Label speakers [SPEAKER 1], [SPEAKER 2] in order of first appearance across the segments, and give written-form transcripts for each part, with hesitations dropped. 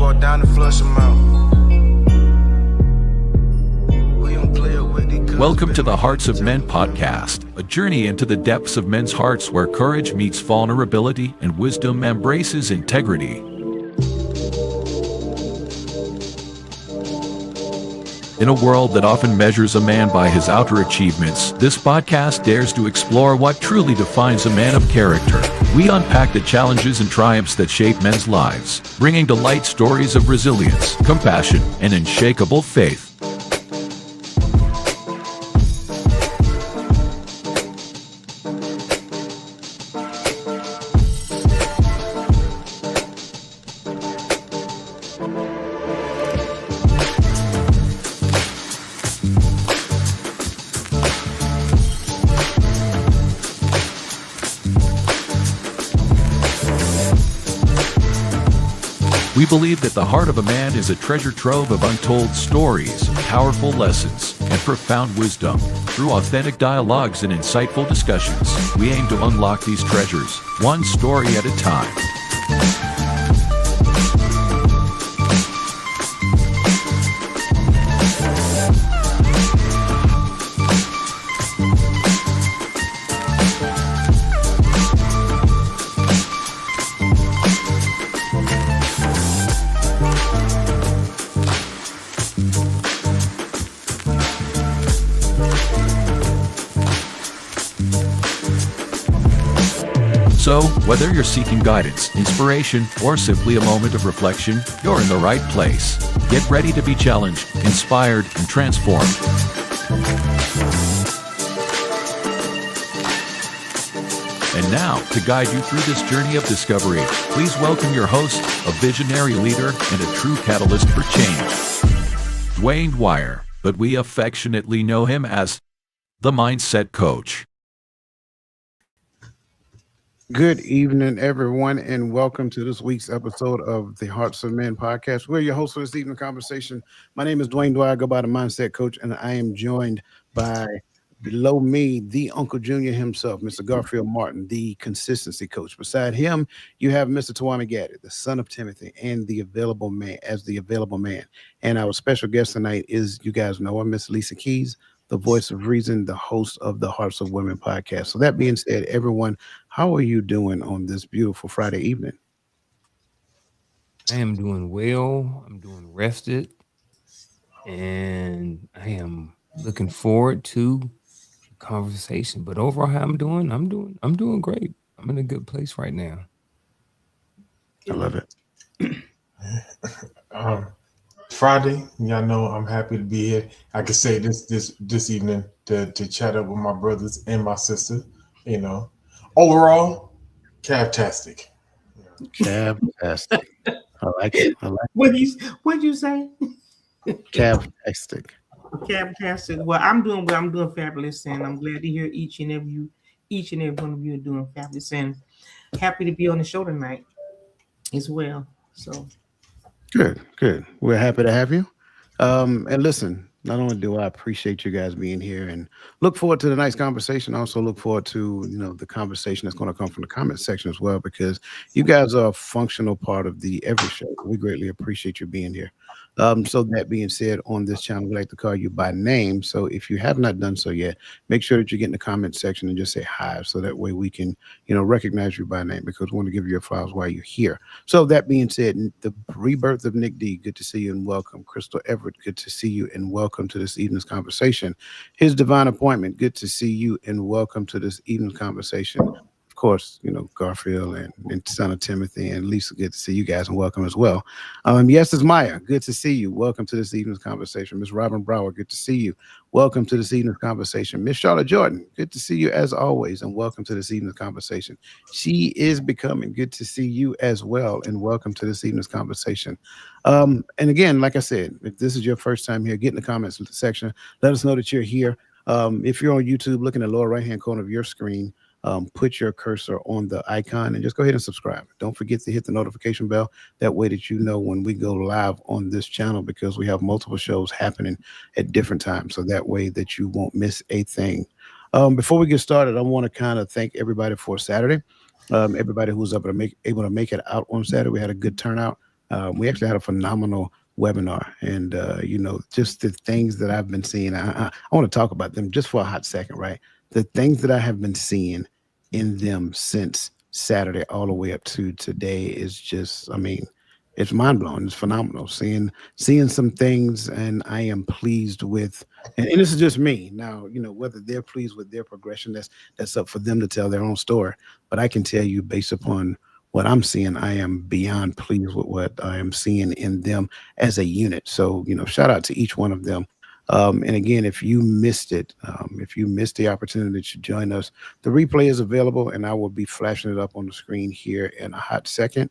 [SPEAKER 1] walk down and flush them out.
[SPEAKER 2] Welcome to the Hearts of Men podcast, a journey into the depths of men's hearts where courage meets vulnerability and wisdom embraces integrity. In a world that often measures a man by his outer achievements, this podcast dares to explore what truly defines a man of character. We unpack the challenges and triumphs that shape men's lives, bringing to light stories of resilience, compassion, and unshakable faith. We believe that the heart of a man is a treasure trove of untold stories, powerful lessons, and profound wisdom. Through authentic dialogues and insightful discussions, we aim to unlock these treasures, one story at a time. So, whether you're seeking guidance, inspiration, or simply a moment of reflection, you're in the right place. Get ready to be challenged, inspired, and transformed. And now, to guide you through this journey of discovery, please welcome your host, a visionary leader and a true catalyst for change, Dwayne Dwyer, but we affectionately know him as the Mindset Coach.
[SPEAKER 3] Good evening, everyone, and welcome to this week's episode of the Hearts of Men podcast. We're your hosts for this evening conversation. My name is Dwayne Dwyer, I go by the Mindset Coach, and I am joined by, below me, the Uncle Junior himself, Mr. Garfield Martin, the Consistency Coach. Beside him, you have Mr. Tawami Gaddy, the son of Timothy, and the available man. And our special guest tonight is, you guys know her, Miss Lisa Keys, the voice of reason, the host of the Hearts of Women podcast. So that being said, everyone, how are you doing on this beautiful Friday evening?
[SPEAKER 4] I am doing well. I'm doing rested, and I am looking forward to the conversation. But overall, how I'm doing great. I'm in a good place right now.
[SPEAKER 3] I love it.
[SPEAKER 5] Friday, y'all know I'm happy to be here. I could say this evening to chat up with my brothers and my sister. You know, overall, cavtastic.
[SPEAKER 3] Cavtastic. I like it.
[SPEAKER 6] What'd you say?
[SPEAKER 3] Cavtastic.
[SPEAKER 6] Cavtastic. Well, I'm doing well. I'm doing fabulous, and I'm glad to hear each and every one of you are doing fabulous, and happy to be on the show tonight as well. So.
[SPEAKER 3] Good. We're happy to have you. And listen, not only do I appreciate you guys being here and look forward to the nice conversation, I also look forward to, the conversation that's going to come from the comment section as well, because you guys are a functional part of the Every Show. We greatly appreciate you being here. So that being said, on this channel, we like to call you by name. So if you have not done so yet, make sure that you get in the comment section and just say hi. So that way we can, recognize you by name, because we want to give you your flowers while you're here. So that being said, the rebirth of Nick D, good to see you and welcome. Crystal Everett, good to see you and welcome to this evening's conversation. His Divine Appointment, good to see you and welcome to this evening's conversation. Of course, Garfield and son of Timothy and Lisa, good to see you guys and welcome as well. Yes, it's Maya. Good to see you. Welcome to this evening's conversation. Miss Robin Brower, good to see you. Welcome to this evening's conversation. Miss Charlotte Jordan, good to see you as always and welcome to this evening's conversation. She is becoming. Good to see you as well and welcome to this evening's conversation. And again, like I said, if this is your first time here, get in the comments section. Let us know that you're here. If you're on YouTube, look in the lower right-hand corner of your screen. Put your cursor on the icon and just go ahead and subscribe. Don't forget to hit the notification bell. That way that you know when we go live on this channel, because we have multiple shows happening at different times. So that way that you won't miss a thing. Before we get started, I want to kind of thank everybody for Saturday. Everybody who was able to make it out on Saturday. We had a good turnout. We actually had a phenomenal webinar, and just the things that I've been seeing. I want to talk about them just for a hot second, right? The things that I have been seeing in them since Saturday all the way up to today is just, I mean, it's mind blowing. It's phenomenal. Seeing some things, and I am pleased with. And this is just me. Now, whether they're pleased with their progression, that's up for them to tell their own story. But I can tell you, based upon what I'm seeing, I am beyond pleased with what I am seeing in them as a unit. So, shout out to each one of them. And again, if you missed it, if you missed the opportunity to join us, the replay is available, and I will be flashing it up on the screen here in a hot second.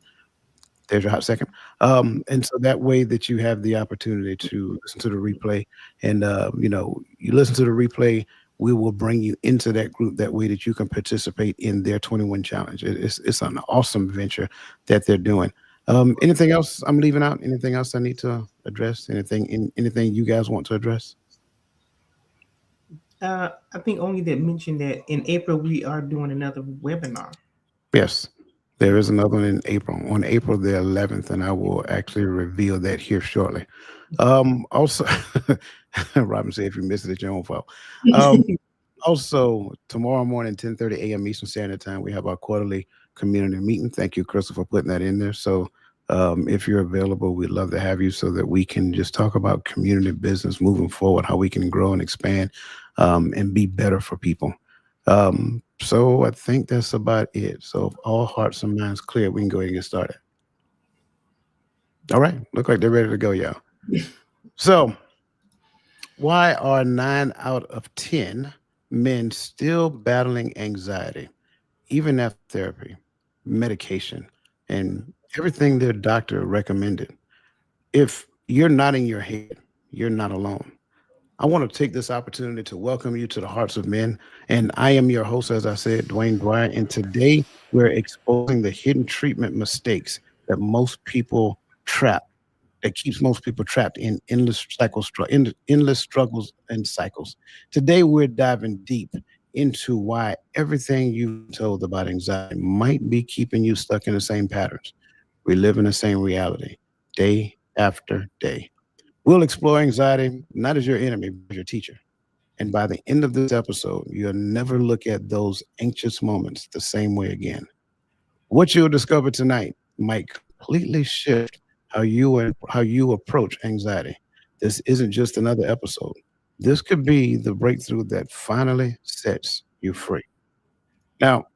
[SPEAKER 3] There's your hot second. And so that way that you have the opportunity to listen to the replay, and you listen to the replay, we will bring you into that group that way that you can participate in their 21 challenge. It's an awesome venture that they're doing. Anything else I'm leaving out? Anything else I need to address? Anything you guys want to address?
[SPEAKER 6] I think only that mentioned that in April we are doing another webinar.
[SPEAKER 3] Yes, there is another one in April, on April the 11th, and I will actually reveal that here shortly. Also, Robin said, if you missed it, it's your own fault. Also, tomorrow morning, 10:30 a.m. Eastern Standard Time, we have our quarterly community meeting. Thank you, Crystal, for putting that in there. So if you're available, we'd love to have you so that we can just talk about community business moving forward, how we can grow and expand and be better for people. So I think that's about it. So if all hearts and minds clear, we can go ahead and get started. All right. Look like they're ready to go, y'all. So why are 9 out of 10 men still battling anxiety, even after therapy, medication, and everything their doctor recommended? If you're nodding your head, you're not alone. I want to take this opportunity to welcome you to the Hearts of Men. And I am your host, as I said, Dwayne Dwyer. And today we're exposing the hidden treatment mistakes that most people that keeps most people trapped in endless struggles and cycles. Today we're diving deep into why everything you've told about anxiety might be keeping you stuck in the same patterns. We live in the same reality, day after day. We'll explore anxiety not as your enemy, but your teacher. And by the end of this episode, you'll never look at those anxious moments the same way again. What you'll discover tonight might completely shift how you approach anxiety. This isn't just another episode. This could be the breakthrough that finally sets you free. Now,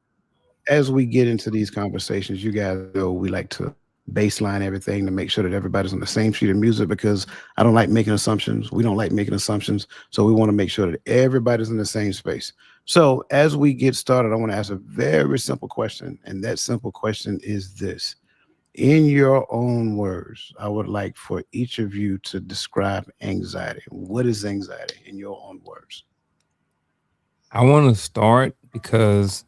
[SPEAKER 3] as we get into these conversations, you guys know we like to baseline everything to make sure that everybody's on the same sheet of music, because I don't like making assumptions. We don't like making assumptions. So we want to make sure that everybody's in the same space. So as we get started, I want to ask a very simple question. And that simple question is this. In your own words, I would like for each of you to describe anxiety. What is anxiety in your own words?
[SPEAKER 4] I want to start because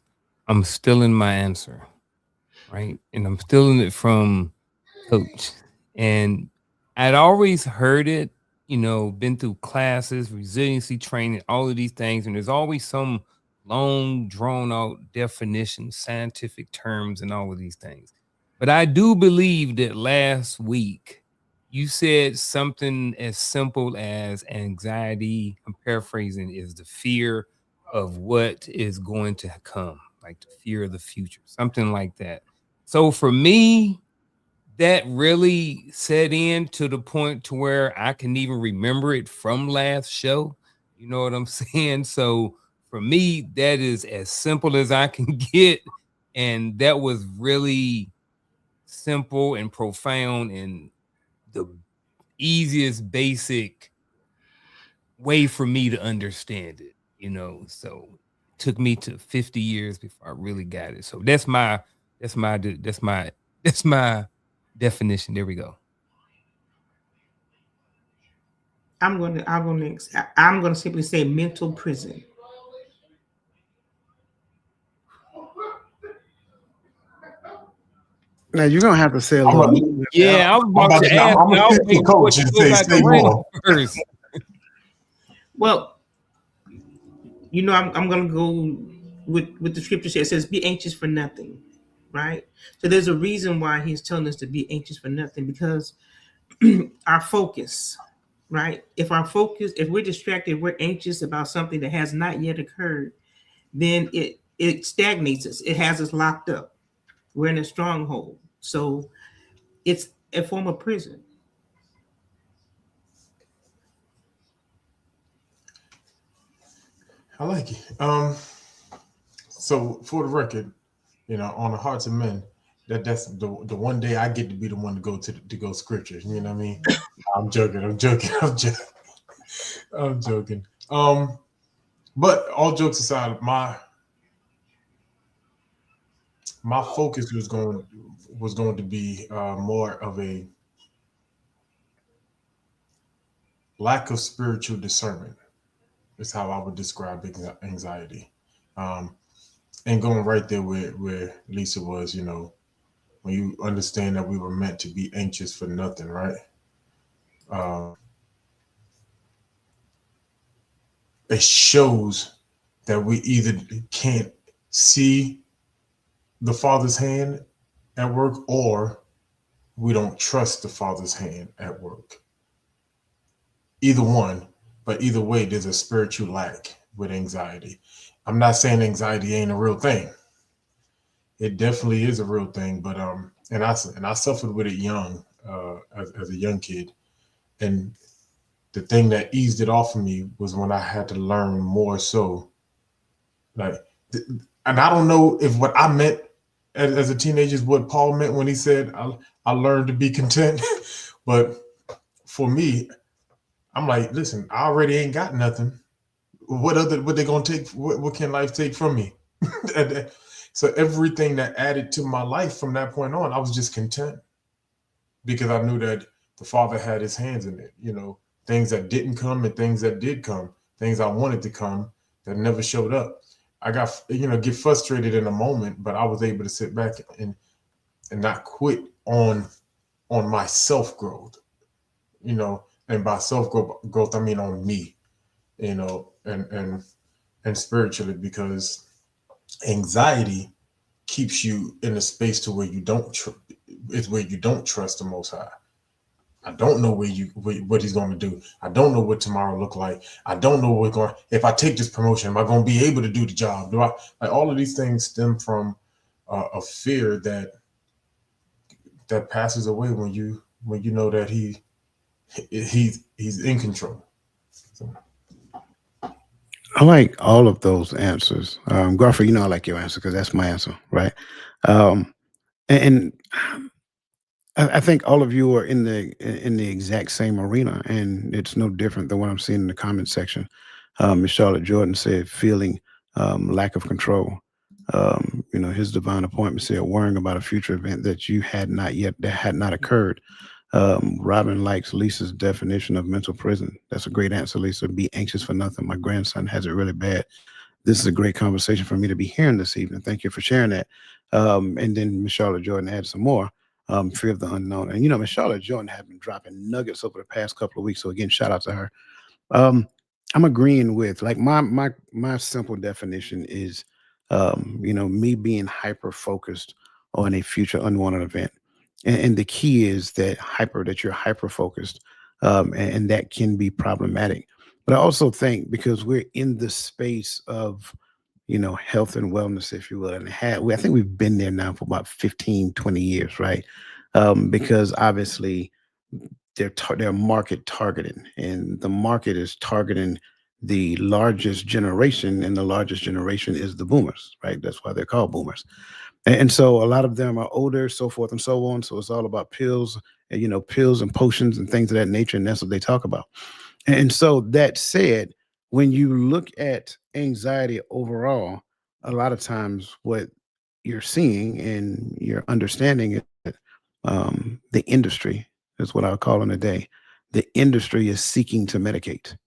[SPEAKER 4] I'm still in my answer, right? And I'm still in it from Coach. And I'd always heard it, been through classes, resiliency training, all of these things. And there's always some long, drawn out definition, scientific terms, and all of these things. But I do believe that last week you said something as simple as anxiety, I'm paraphrasing, is the fear of what is going to come, like the fear of the future, something like that. So for me, that really set in to the point to where I can even remember it from last show. You know what I'm saying? So for me, that is as simple as I can get. And that was really simple and profound and the easiest basic way for me to understand it, so it took me to 50 years before I really got it. So that's my definition. There we go.
[SPEAKER 6] I'm gonna simply say mental prison.
[SPEAKER 3] Now you're gonna have to say a little.
[SPEAKER 4] Yeah, I was about to ask.
[SPEAKER 5] I'm gonna the coach and say more.
[SPEAKER 4] First.
[SPEAKER 6] Well, I'm gonna go with the scripture. It says, "Be anxious for nothing," right? So there's a reason why he's telling us to be anxious for nothing, because our focus, right? If we're distracted, we're anxious about something that has not yet occurred, then it stagnates us. It has us locked up. We're in a stronghold. So it's a form of prison.
[SPEAKER 5] I like it. So for the record, on the Hearts of Men, that's the one day I get to be the one to go scriptures. You know what I mean? I'm joking. I'm joking. But all jokes aside, my focus was going to be more of a lack of spiritual discernment. Is how I would describe anxiety. And going right there where Lisa was, when you understand that we were meant to be anxious for nothing, right? It shows that we either can't see the Father's hand at work, or we don't trust the Father's hand at work. Either one, but either way, there's a spiritual lack with anxiety. I'm not saying anxiety ain't a real thing. It definitely is a real thing, but and I suffered with it young, as a young kid, and the thing that eased it off of me was when I had to learn more. So, and I don't know if what I meant as a teenager is what Paul meant when he said I learned to be content, but for me, I'm like, listen, I already ain't got nothing. What they gonna take? What can life take from me? So everything that added to my life from that point on, I was just content, because I knew that the Father had his hands in it. Things that didn't come and things that did come, things I wanted to come that never showed up. I got, get frustrated in a moment, but I was able to sit back and not quit on my self-growth, and by self-growth, I mean on me, and spiritually, because anxiety keeps you in a space to where you don't trust the Most High. I don't know what he's going to do. I don't know what tomorrow look like. I don't know if I take this promotion, am I going to be able to do the job? All of these things stem from a fear that passes away when you know that he's in control. So.
[SPEAKER 3] I like all of those answers. Garfield, I like your answer because that's my answer, right? And I think all of you are in the exact same arena, and it's no different than what I'm seeing in the comment section. Miss Charlotte Jordan said, feeling lack of control. His divine appointment said, worrying about a future event that had not occurred. Robin likes Lisa's definition of mental prison. That's a great answer, Lisa. Be anxious for nothing. My grandson has it really bad. This is a great conversation for me to be hearing this evening. Thank you for sharing that. And then Miss Charlotte Jordan had some more. Fear of the unknown. And Miss Charlotte Jordan has been dropping nuggets over the past couple of weeks. So again, shout out to her. I'm agreeing with, like, my simple definition is me being hyper focused on a future unwanted event. And the key is that you're hyper focused, and that can be problematic. But I also think, because we're in the space of, health and wellness, if you will, and I think we've been there now for about 15, 20 years, right? Because obviously they're market targeting, and the market is targeting the largest generation, and the largest generation is the boomers, right? That's why they're called boomers. And so a lot of them are older, so forth and so on. So it's all about pills and potions and things of that nature. And that's what they talk about. And so that said, when you look at anxiety overall, a lot of times what you're seeing and you're understanding is that the industry is what I'll call in a day. The industry is seeking to medicate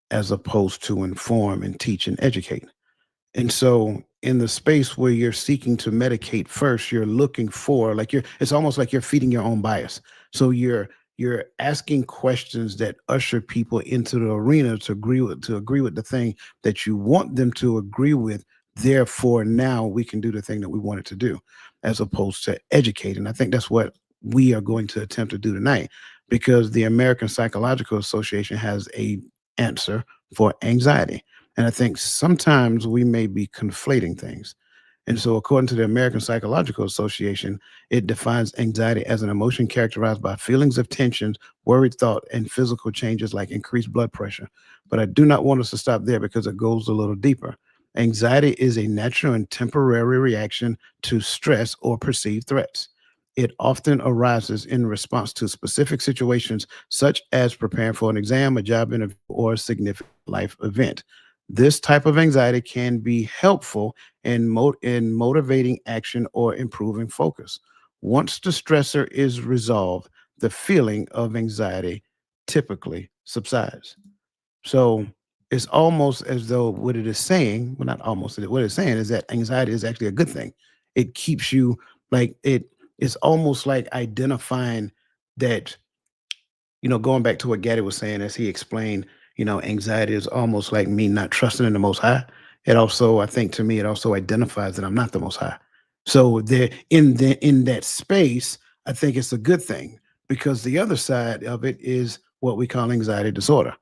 [SPEAKER 3] as opposed to inform and teach and educate. And so in the space where you're seeking to medicate first, you're looking for, it's almost like you're feeding your own bias. So you're asking questions that usher people into the arena to agree with the thing that you want them to agree with. Therefore, now we can do the thing that we wanted to do. as opposed to educating. I think that's what we are going to attempt to do tonight, because the American Psychological Association has a answer for anxiety. And I think sometimes we may be conflating things. And so, according to the American Psychological Association, it defines anxiety as an emotion characterized by feelings of tension, worried thought, and physical changes like increased blood pressure. But I do not want us to stop there because it goes a little deeper. Anxiety is a natural and temporary reaction to stress or perceived threats. It often arises in response to specific situations, such as preparing for an exam, a job interview, or a significant life event. This type of anxiety can be helpful in motivating action or improving focus. Once the stressor is resolved, the feeling of anxiety typically subsides. So it's almost as though what it is saying, well, not almost, what it's saying is that anxiety is actually a good thing. It keeps you like it's almost like identifying that, going back to what Gaddy was saying as he explained, anxiety is almost like me not trusting in the Most High. It also, I think, to me, it also identifies that I'm not the Most High. So there, in that space, I think it's a good thing, because the other side of it is what we call anxiety disorder,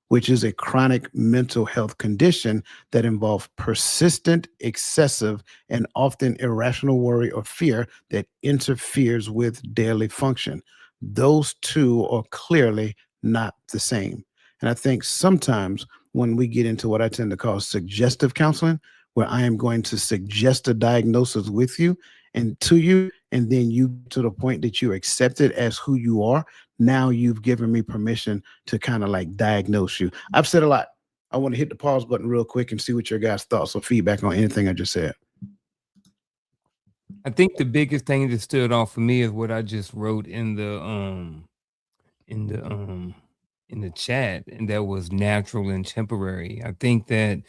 [SPEAKER 3] which is a chronic mental health condition that involves persistent, excessive, and often irrational worry or fear that interferes with daily function. Those two are clearly not the same. And I think sometimes when we get into what I tend to call suggestive counseling, where I am going to suggest a diagnosis with you and to you, and then you to the point that you accept it as who you are, now you've given me permission to kind of like diagnose you. I've said a lot. I want to hit the pause button real quick and see what your guys' thoughts or feedback on anything I just said.
[SPEAKER 4] I think the biggest thing that stood out for me is what I just wrote in the chat, and that was natural and temporary. I think that,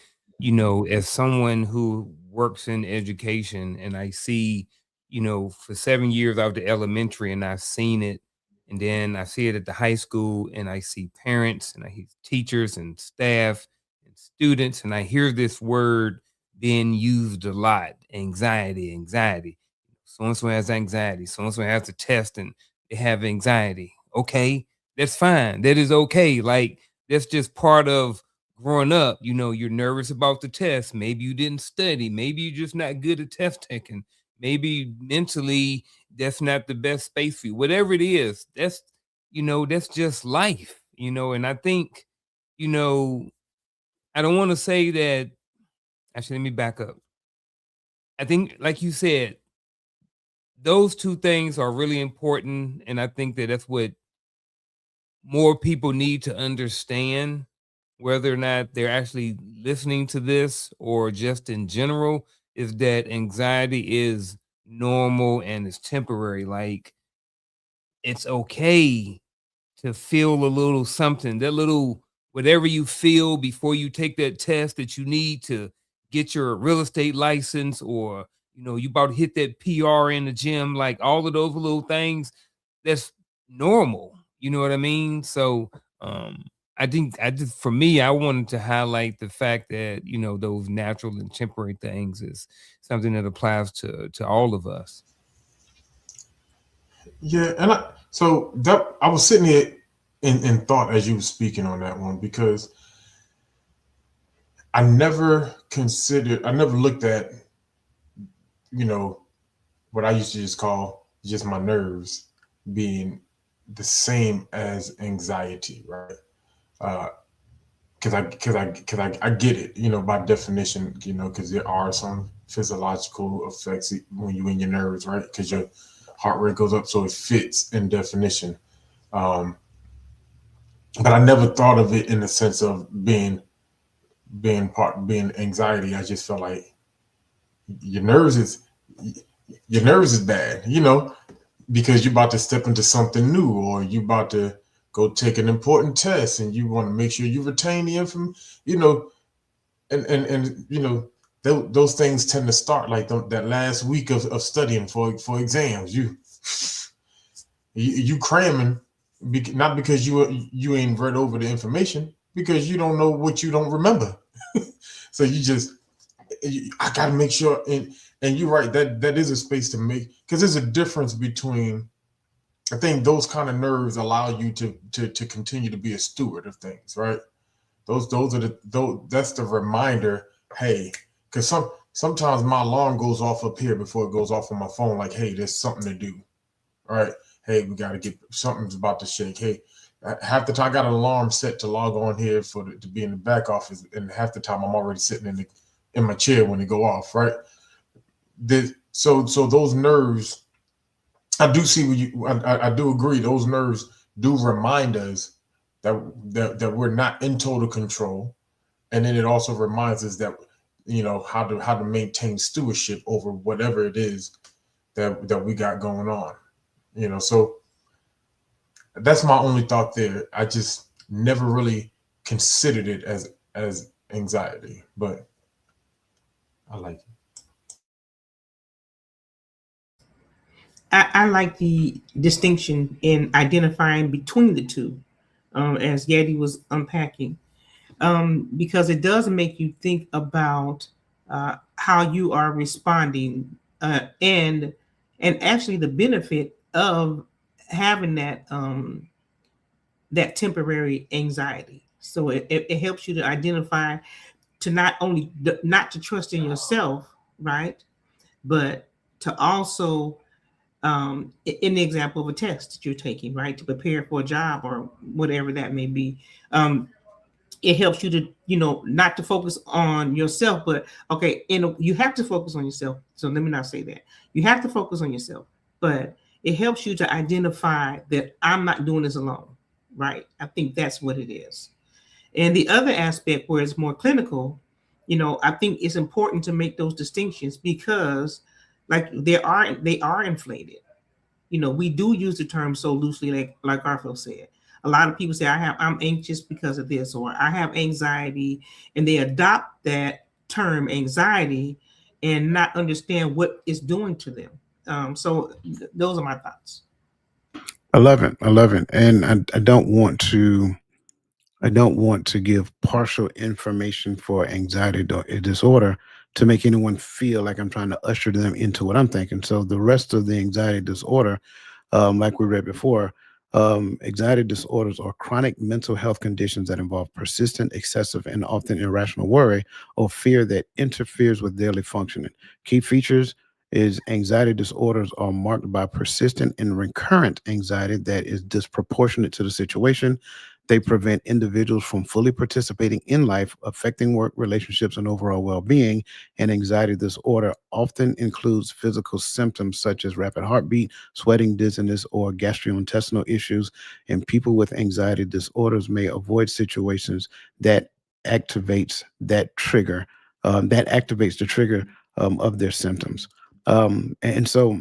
[SPEAKER 4] as someone who works in education, and I see, for 7 years I was the elementary, and I've seen it, and then I see it at the high school, and I see parents, and I hear teachers and staff and students, and I hear this word being used a lot: anxiety, anxiety. So and so has anxiety. So and so has a test and they have anxiety. Okay, that's fine. That is okay. Like, that's just part of growing up. You're nervous about the test. Maybe you didn't study. Maybe you're just not good at test taking. Maybe mentally that's not the best space for you. Whatever it is, that's just life. And I think, I don't want to say that. Actually, let me back up. I think, like you said, those two things are really important. And I think that that's what more people need to understand, whether or not they're actually listening to this or just in general, is that anxiety is normal and it's temporary. Like, it's okay to feel a little something, that little whatever you feel before you take that test that you need to get your real estate license, or you about to hit that PR in the gym, like all of those little things, that's normal. You know what I mean? So I think for me, I wanted to highlight the fact that those natural and temporary things is something that applies to all of us.
[SPEAKER 5] Yeah, and I was sitting here in thought as you were speaking on that one, because I never looked at, what I used to just call just my nerves being the same as anxiety, right? Because I get it, by definition, because there are some physiological effects when you're in your nerves, right? Because your heart rate goes up, so it fits in definition. But I never thought of it in the sense of being anxiety. I just felt like your nerves is bad, because you're about to step into something new, or you about to go take an important test, and you want to make sure you retain the information, and those things tend to start like that last week of studying for exams. You cramming, not because you ain't read over the information, because you don't know what you don't remember. So I gotta make sure, and And you're right, that is a space to make, because there's a difference between, I think those kind of nerves allow you to continue to be a steward of things, right? Those are that's the reminder, hey, because sometimes my alarm goes off up here before it goes off on my phone, like, hey, there's something to do. All right. Hey, we got to get, something's about to shake. Hey, half the time I got an alarm set to log on here to be in the back office, and half the time I'm already sitting in my chair when they go off, right? So those nerves, I do see what you. I do agree. Those nerves do remind us that we're not in total control, and then it also reminds us that, you know, how to maintain stewardship over whatever it is that we got going on. You know, so that's my only thought there. I just never really considered it as anxiety, but I like it.
[SPEAKER 6] I like the distinction in identifying between the two, as Yeti was unpacking, because it does make you think about how you are responding, and actually the benefit of having that that temporary anxiety. So it helps you to identify, to not only not to trust in yourself, right, but to also, in the example of a test that you're taking, right, to prepare for a job or whatever that may be, it helps you to, you know, not to focus on yourself, but okay, you have to focus on yourself. So let me not say that. You have to focus on yourself, but it helps you to identify that I'm not doing this alone, right? I think that's what it is. And the other aspect where it's more clinical, you know, I think it's important to make those distinctions because, like, they are inflated. You know, we do use the term so loosely, like Garfield said. A lot of people say I'm anxious because of this, or I have anxiety, and they adopt that term anxiety and not understand what it's doing to them. So those are my thoughts.
[SPEAKER 3] I love it. And I don't want to give partial information for anxiety disorder to make anyone feel like I'm trying to usher them into what I'm thinking. So the rest of the anxiety disorder, like we read before, anxiety disorders are chronic mental health conditions that involve persistent, excessive, and often irrational worry or fear that interferes with daily functioning. Key features is anxiety disorders are marked by persistent and recurrent anxiety that is disproportionate to the situation. They prevent individuals from fully participating in life, affecting work, relationships, and overall well-being. And anxiety disorder often includes physical symptoms such as rapid heartbeat, sweating, dizziness, or gastrointestinal issues. And people with anxiety disorders may avoid situations that activates that trigger, that activates the trigger of their symptoms. And so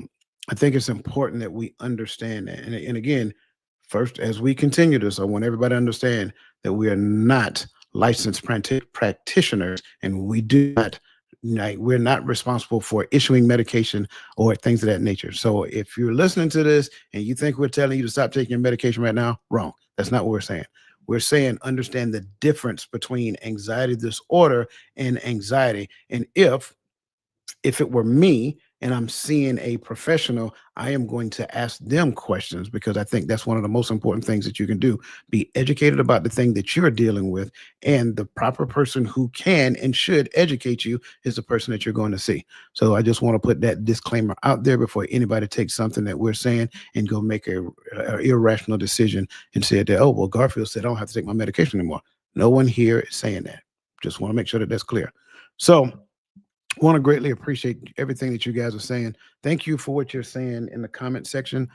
[SPEAKER 3] I think it's important that we understand that. And again, first, as we continue this, I want everybody to understand that we are not licensed practitioners, and we do not, we're not responsible for issuing medication or things of that nature. So if you're listening to this and you think we're telling you to stop taking your medication right now, wrong. That's not what we're saying. We're saying understand the difference between anxiety disorder and anxiety. And if it were me and I'm seeing a professional, I am going to ask them questions because I think that's one of the most important things that you can do. Be educated about the thing that you're dealing with, and the proper person who can and should educate you is the person that you're going to see. So I just want to put that disclaimer out there before anybody takes something that we're saying and go make a irrational decision and say that, oh, well, Garfield said I don't have to take my medication anymore. No one here is saying that. Just want to make sure that that's clear. So want to greatly appreciate everything that you guys are saying. Thank you for what you're saying in the comment section.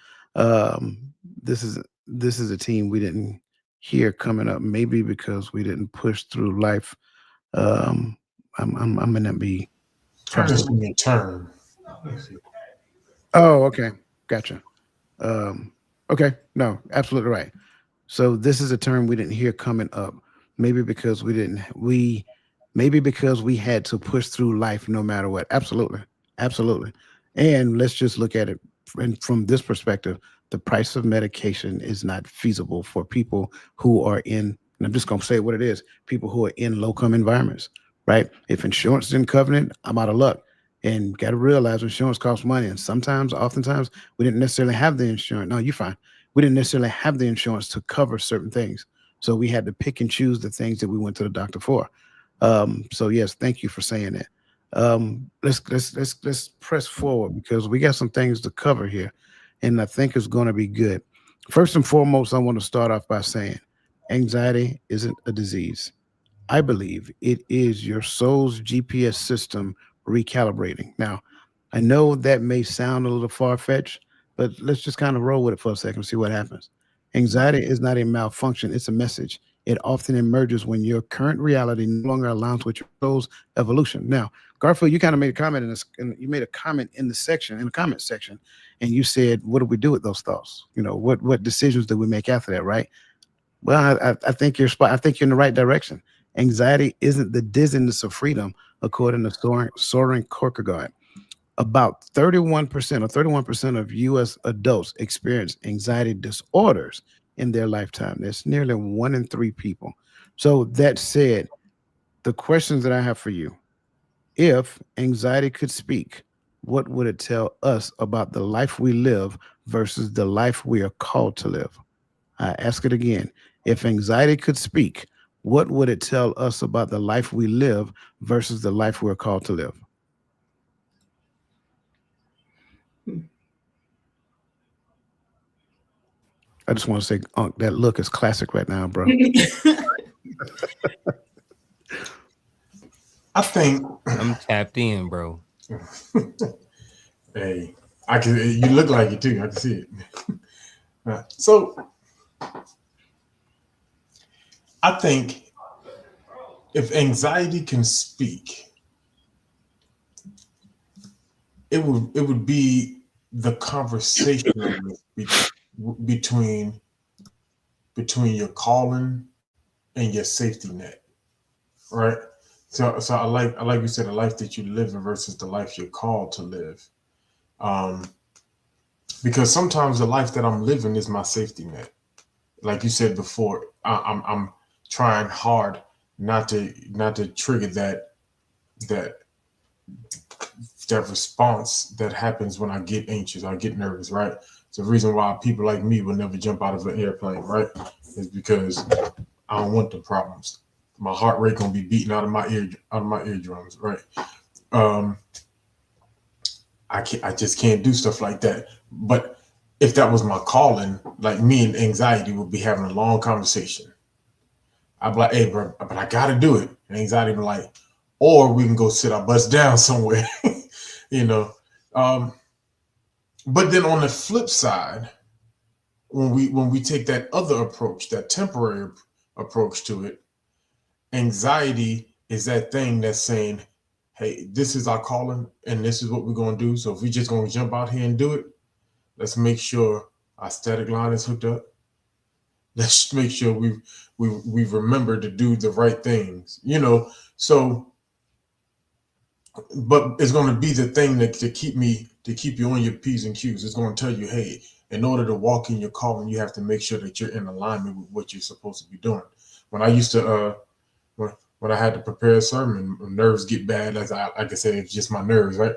[SPEAKER 3] This is a team we didn't hear coming up, maybe because we didn't push through life. I'm gonna be
[SPEAKER 5] Just in your turn.
[SPEAKER 3] Oh, okay, gotcha. Okay, no, absolutely right. So this is a term we didn't hear coming up, maybe because maybe because we had to push through life no matter what. Absolutely. And let's just look at it from this perspective. The price of medication is not feasible for people who are in, and I'm just going to say what it is, people who are in low-income environments, right? If insurance didn't cover it, I'm out of luck. And got to realize insurance costs money. And oftentimes, we didn't necessarily have the insurance. No, you're fine. We didn't necessarily have the insurance to cover certain things. So we had to pick and choose the things that we went to the doctor for. So yes, thank you for saying that. Let's press forward because we got some things to cover here, and I think it's going to be good. First and foremost, I want to start off by saying anxiety isn't a disease. I believe it is your soul's GPS system recalibrating. Now, I know that may sound a little far-fetched, but let's just kind of roll with it for a second and see what happens. Anxiety is not a malfunction, it's a message. It often emerges when your current reality no longer aligns with your soul's evolution. Now, Garfield, you kind of made a comment in this, and you made a comment in the comment section, and you said, "What do we do with those thoughts? What decisions do we make after that?" Right? Well, I think you're spot. I think you're in the right direction. Anxiety isn't the dizziness of freedom, according to Soren Kierkegaard. About 31% of U.S. adults experience anxiety disorders in their lifetime. That's nearly 1 in 3 people. So that said, the questions that I have for you: if anxiety could speak, what would it tell us about the life we live versus the life we are called to live? I ask it again. If anxiety could speak, what would it tell us about the life we live versus the life we're called to live? I just want to say, Unc, that look is classic right now, bro.
[SPEAKER 5] I think
[SPEAKER 4] I'm tapped in, bro.
[SPEAKER 5] hey, I can. You look like it too. I can see it. So I think if anxiety can speak, it would be the conversation between your calling and your safety net, right? So I like you said, the life that you live in versus the life you're called to live. Because sometimes the life that I'm living is my safety net. Like you said before, I'm trying hard not to trigger that response that happens when I get anxious, I get nervous, right? It's the reason why people like me will never jump out of an airplane, right? It's because I don't want the problems. My heart rate gonna be beating out of my eardrums, right? I just can't do stuff like that. But if that was my calling, like me and anxiety would be having a long conversation. I'd be like, "Hey, bro, but I gotta do it." And anxiety be like, or we can go sit our butts down somewhere, you know. But then on the flip side, when we take that other approach, that temporary approach to it, anxiety is that thing that's saying, "Hey, this is our calling, and this is what we're gonna do. So if we just gonna jump out here and do it, let's make sure our static line is hooked up. Let's make sure we remember to do the right things, you know." So, but it's going to be the thing that to keep you on your P's and Q's. It's going to tell you, hey, in order to walk in your calling, you have to make sure that you're in alignment with what you're supposed to be doing. When I used to when I had to prepare a sermon, nerves get bad. Like I said, it's just my nerves, right?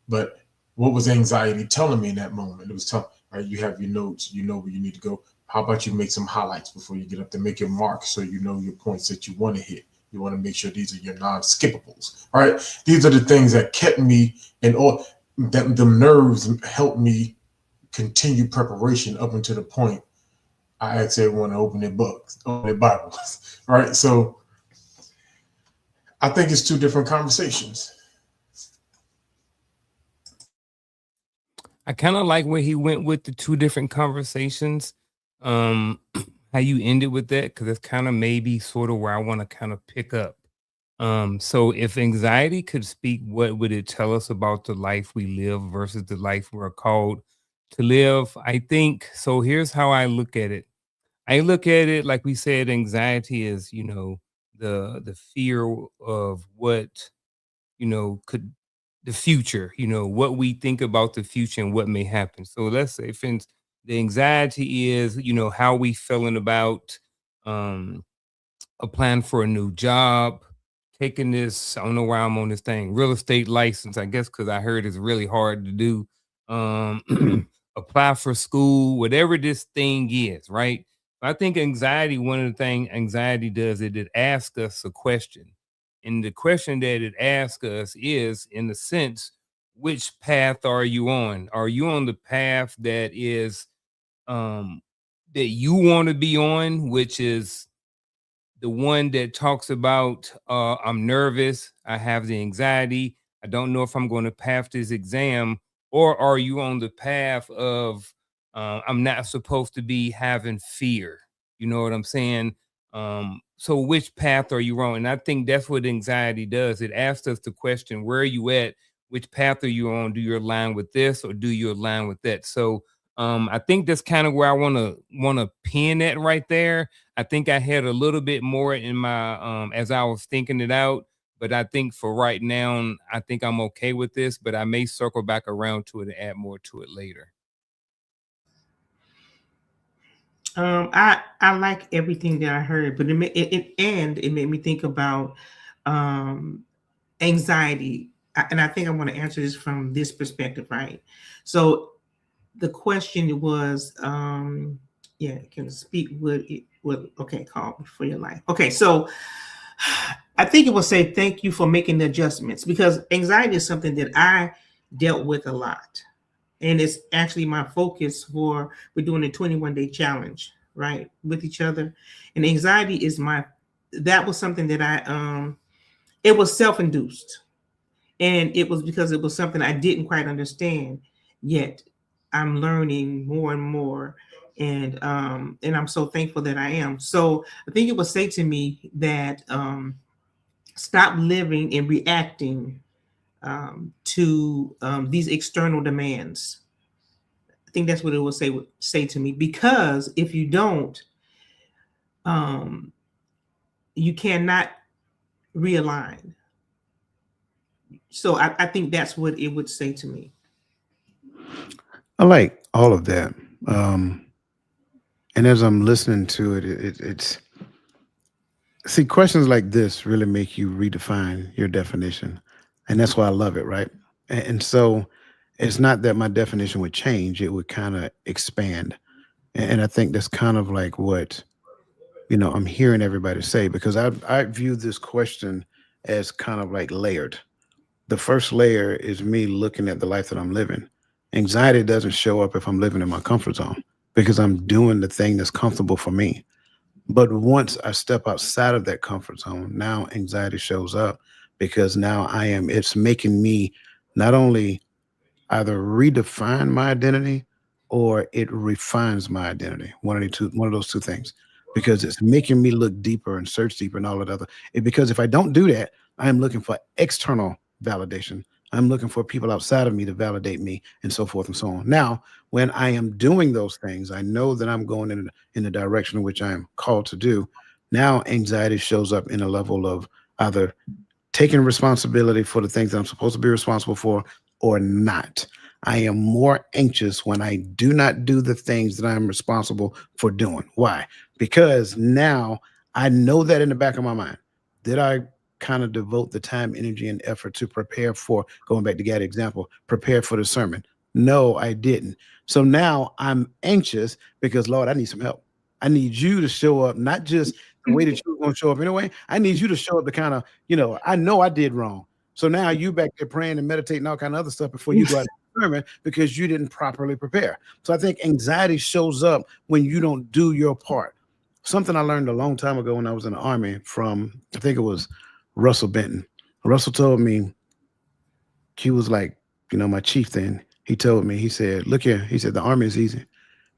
[SPEAKER 5] But what was anxiety telling me in that moment? It was telling, right, you have your notes, you know where you need to go. How about you make some highlights before you get up there, make your mark so you know your points that you want to hit. You want to make sure these are your non-skippables, right? These are the things that kept me and all that the nerves helped me continue preparation up until the point I asked everyone to open their books, open their Bibles, right? So I think it's two different conversations.
[SPEAKER 4] I kind of like where he went with the two different conversations. How you ended with that, because that's kind of maybe sort of where I want to kind of pick up. So if anxiety could speak, what would it tell us about the life we live versus the life we're called to live? I think so. Here's how I look at it. I look at it like we said, anxiety is, the fear of what, could the future, what we think about the future and what may happen. So let's say, for instance, the anxiety is, how we feeling about a plan for a new job, taking this, I don't know why I'm on this thing, real estate license, I guess because I heard it's really hard to do. Apply for school, whatever this thing is, right? I think anxiety, one of the things anxiety does, it asks us a question. And the question that it asks us is, in the sense, which path are you on? Are you on the path that is that you want to be on, which is the one that talks about I'm nervous, I have the anxiety, I don't know if I'm going to pass this exam, or are you on the path of I'm not supposed to be having fear? You know what I'm saying? So which path are you on? And I think that's what anxiety does. It asks us the question, where are you at? Which path are you on? Do you align with this or do you align with that? So I think that's kind of where I want to pin it right there. I think I had a little bit more in my as I was thinking it out, but I think for right now, I think I'm okay with this, but I may circle back around to it and add more to it later.
[SPEAKER 6] I like everything that I heard, but it made me think about anxiety, and I think I want to answer this from this perspective, right? So the question was, can speak would okay, call me for your life. Okay, so I think it will say thank you for making the adjustments, because anxiety is something that I dealt with a lot. And it's actually my focus for we're doing a 21-day challenge, right, with each other. And anxiety is that was something that it was self-induced. And it was because it was something I didn't quite understand yet. I'm learning more and more. And I'm so thankful that I am. So I think it would say to me that stop living and reacting to these external demands. I think that's what it would say to me, because if you don't, you cannot realign. So I think that's what it would say to me.
[SPEAKER 3] I like all of that. And as I'm listening to it, it's see, questions like this really make you redefine your definition. And that's why I love it, right? And so it's not that my definition would change, it would kind of expand. And I think that's kind of like what, I'm hearing everybody say, because I view this question as kind of like layered. The first layer is me looking at the life that I'm living. Anxiety doesn't show up if I'm living in my comfort zone, because I'm doing the thing that's comfortable for me. But once I step outside of that comfort zone, now anxiety shows up, because now it's making me not only either redefine my identity or it refines my identity. One of those two things, because it's making me look deeper and search deeper and all of that other. Because if I don't do that, I am looking for external validation. I'm looking for people outside of me to validate me, and so forth and so on. Now, when I am doing those things, I know that I'm going in the direction in which I am called to do. Now, anxiety shows up in a level of either taking responsibility for the things that I'm supposed to be responsible for or not. I am more anxious when I do not do the things that I'm responsible for doing. Why? Because now I know that in the back of my mind, did I kind of devote the time, energy, and effort to prepare for, going back to Gad's example, prepare for the sermon? No, I didn't. So now I'm anxious because, Lord, I need some help. I need you to show up, not just the way that you're going to show up anyway. I need you to show up to kind of, I know I did wrong. So now you back there praying and meditating, all kind of other stuff before you go out to the sermon, because you didn't properly prepare. So I think anxiety shows up when you don't do your part. Something I learned a long time ago when I was in the Army from, I think it was Russell Benton. Russell told me, he was like, my chief then. He told me, he said, look here. He said, the Army is easy.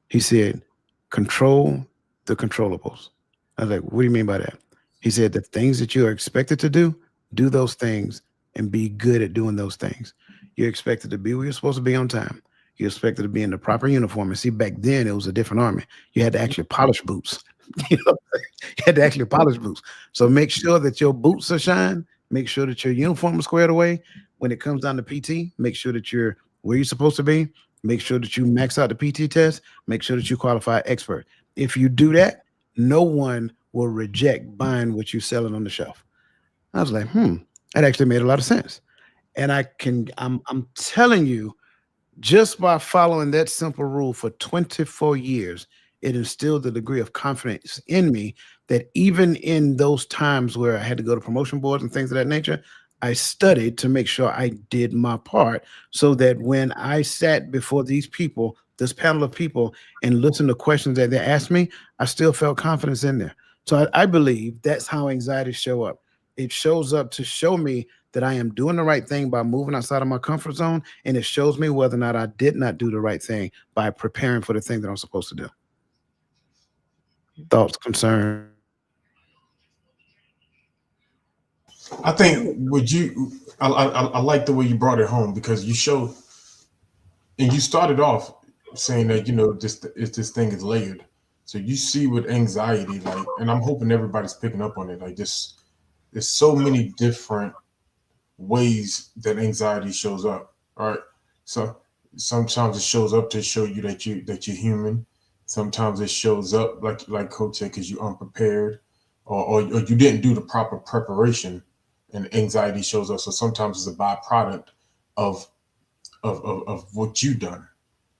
[SPEAKER 3] He said, control the controllables. I was like, what do you mean by that? He said, the things that you are expected to do those things and be good at doing those things. You're expected to be where you're supposed to be on time. You're expected to be in the proper uniform. And see, back then it was a different Army. You had to actually polish boots. You had to actually polish boots. So make sure that your boots are shined. Make sure that your uniform is squared away. When it comes down to PT, make sure that you're where you're supposed to be. Make sure that you max out the PT test. Make sure that you qualify expert. If you do that, no one will reject buying what you're selling on the shelf. I was like, that actually made a lot of sense. And I'm telling you, just by following that simple rule for 24 years, it instilled the degree of confidence in me that even in those times where I had to go to promotion boards and things of that nature, I studied to make sure I did my part so that when I sat before these people, this panel of people, and listened to questions that they asked me, I still felt confidence in there. So I believe that's how anxiety show up. It shows up to show me that I am doing the right thing by moving outside of my comfort zone, and it shows me whether or not I did not do the right thing by preparing for the thing that I'm supposed to do. Thoughts, concerns?
[SPEAKER 5] I think I like the way you brought it home, because you showed, and you started off saying that, this thing is layered. So you see with anxiety, like, and I'm hoping everybody's picking up on it. Like, there's so many different ways that anxiety shows up. All right. So sometimes it shows up to show you that you're human. Sometimes it shows up like Coach said, because you're unprepared, or you didn't do the proper preparation, and anxiety shows up. So sometimes it's a byproduct of what you've done,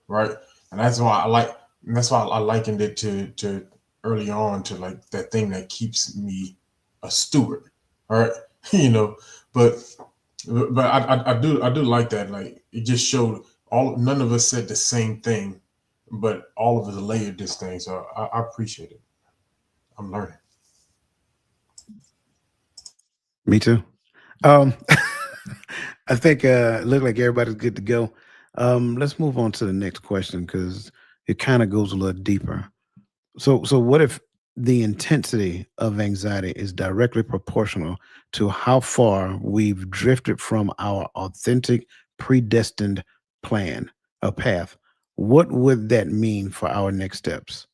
[SPEAKER 5] right? And that's why I likened it to early on to like that thing that keeps me a steward, all right? But I do like that. Like, it just showed none of us said the same thing, but all of us layered this thing. So I appreciate it. I'm learning.
[SPEAKER 3] Me too. I think it looked like everybody's good to go. Let's move on to the next question because it kind of goes a little deeper. So what if the intensity of anxiety is directly proportional to how far we've drifted from our authentic, predestined plan, a path? What would that mean for our next steps?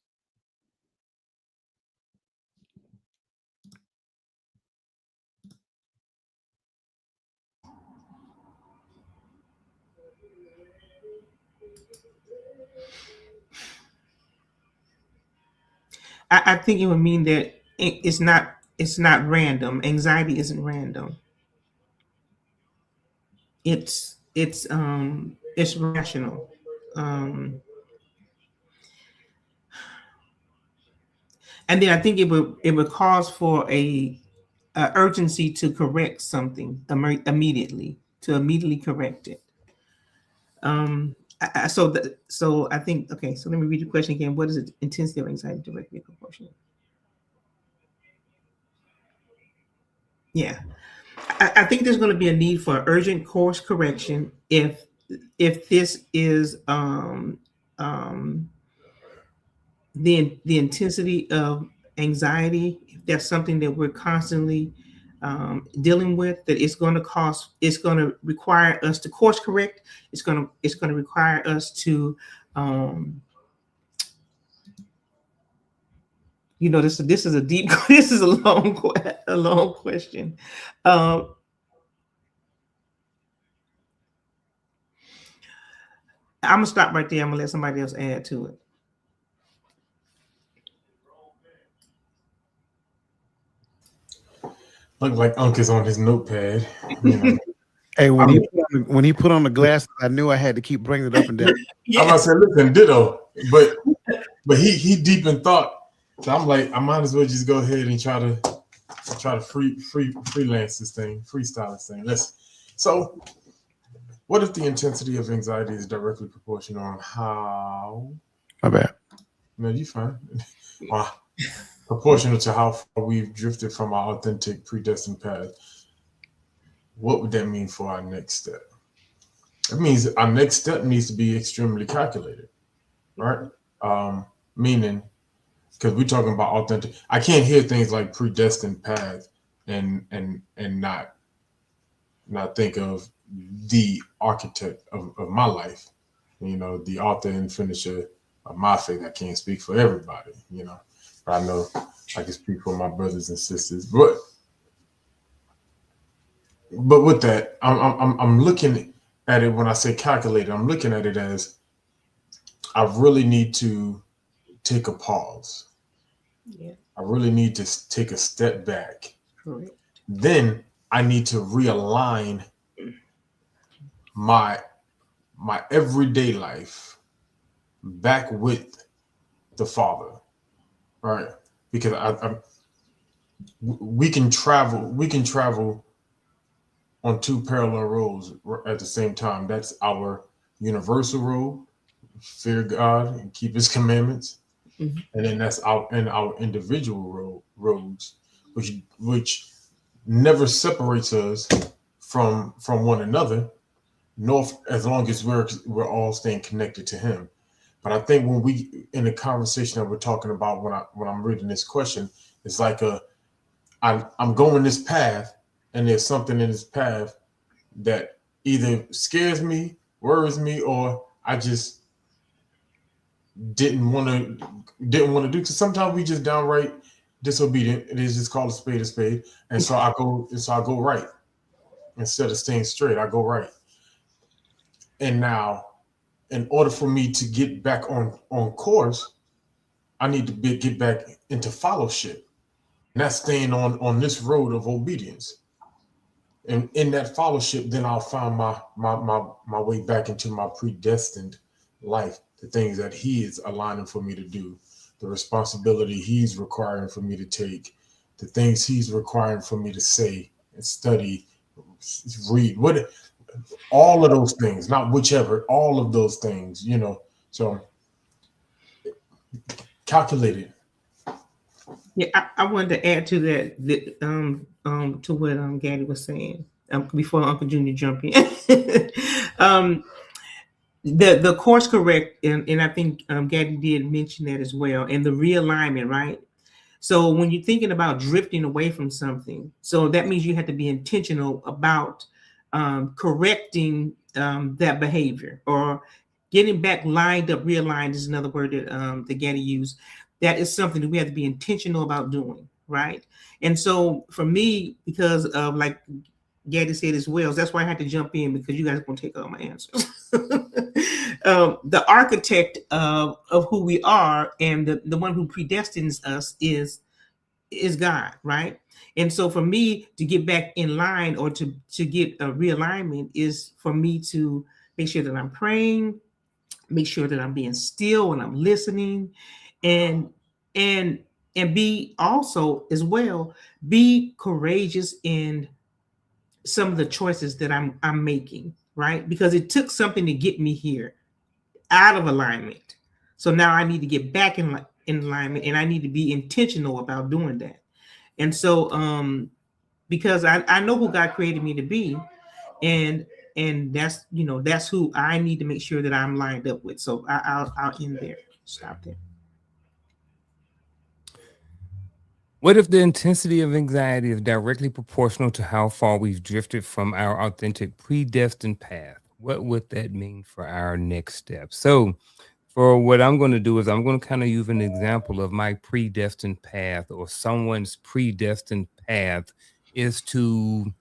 [SPEAKER 6] I think it would mean that it's not random. Anxiety isn't random. It's rational. Um, and then I think it would cause for a urgency to correct something immediately, to immediately correct it. So I think, okay, so let me read the question again. What is the intensity of anxiety directly proportional? Yeah, I think there's going to be a need for urgent course correction if this is the intensity of anxiety. If that's something that we're constantly dealing with, that it's going to require us to course correct. It's going to require us to this is a deep this is a long question. I'm gonna stop right there. I'm gonna let somebody else add to it.
[SPEAKER 5] Look like Unc is on his notepad.
[SPEAKER 3] Hey, when he put on the glasses, I knew I had to keep bringing it up and down.
[SPEAKER 5] I'm gonna say, listen, ditto. But he deep in thought. So I'm like, I might as well just go ahead and try to freelance this thing, freestyle this thing. So what if the intensity of anxiety is directly proportional on how?
[SPEAKER 3] My bad.
[SPEAKER 5] No, you fine. Proportional to how far we've drifted from our authentic, predestined path. What would that mean for our next step? It means our next step needs to be extremely calculated, right? Meaning, because we're talking about authentic, I can't hear things like predestined path and not think of the architect of my life, the author and finisher of my faith. I can't speak for everybody, but I know I can speak for my brothers and sisters. But with that, I'm looking at it when I say calculated. I'm looking at it as I really need to take a pause.
[SPEAKER 6] Yeah.
[SPEAKER 5] I really need to take a step back.
[SPEAKER 6] Correct.
[SPEAKER 5] Then I need to realign my everyday life back with the Father, right? Because we can travel on two parallel roads at the same time. That's our universal road, fear God and keep His commandments, and then that's our individual roads, which never separates us from one another, nor as long as we're all staying connected to Him. But I think when we in the conversation that we're talking about when I'm reading this question, it's like I'm going this path, and there's something in this path that either scares me, worries me, or I just didn't want to do. Because sometimes we just downright disobedient. It is just called a spade, and so I go right instead of staying straight. I go right, and now, in order for me to get back on course, I need to get back into fellowship, and that's staying on this road of obedience. And in that fellowship, then I'll find my way back into my predestined life, the things that He is aligning for me to do, the responsibility He's requiring for me to take, the things He's requiring for me to say and study, read, all of those things, not whichever, all of those things, so calculated.
[SPEAKER 6] Yeah, I wanted to add to that to what Gaddy was saying before Uncle Junior jumped in. The course correct, and I think Gaddy did mention that as well, and the realignment, right? So when you're thinking about drifting away from something, so that means you have to be intentional about correcting that behavior, or getting back lined up. Realigned is another word that Gaddy used. That is something that we have to be intentional about doing, right? And so for me, because of, like Gaddy said as well, that's why I had to jump in, because you guys are going to take all my answers. The architect of who we are, and the one who predestines us is God, right? And so for me to get back in line, or to get a realignment, is for me to make sure that I'm praying, make sure that I'm being still and I'm listening, and be also as well, be courageous in some of the choices that I'm making, right? Because it took something to get me here out of alignment. So now I need to get back in alignment, and I need to be intentional about doing that. And so because I know who God created me to be, and that's that's who I need to make sure that I'm lined up with. So I'll end there. Stop there.
[SPEAKER 4] What if the intensity of anxiety is directly proportional to how far we've drifted from our authentic predestined path? What would that mean for our next step? So, for what I'm going to do is I'm going to kind of use an example of my predestined path, or someone's predestined path is to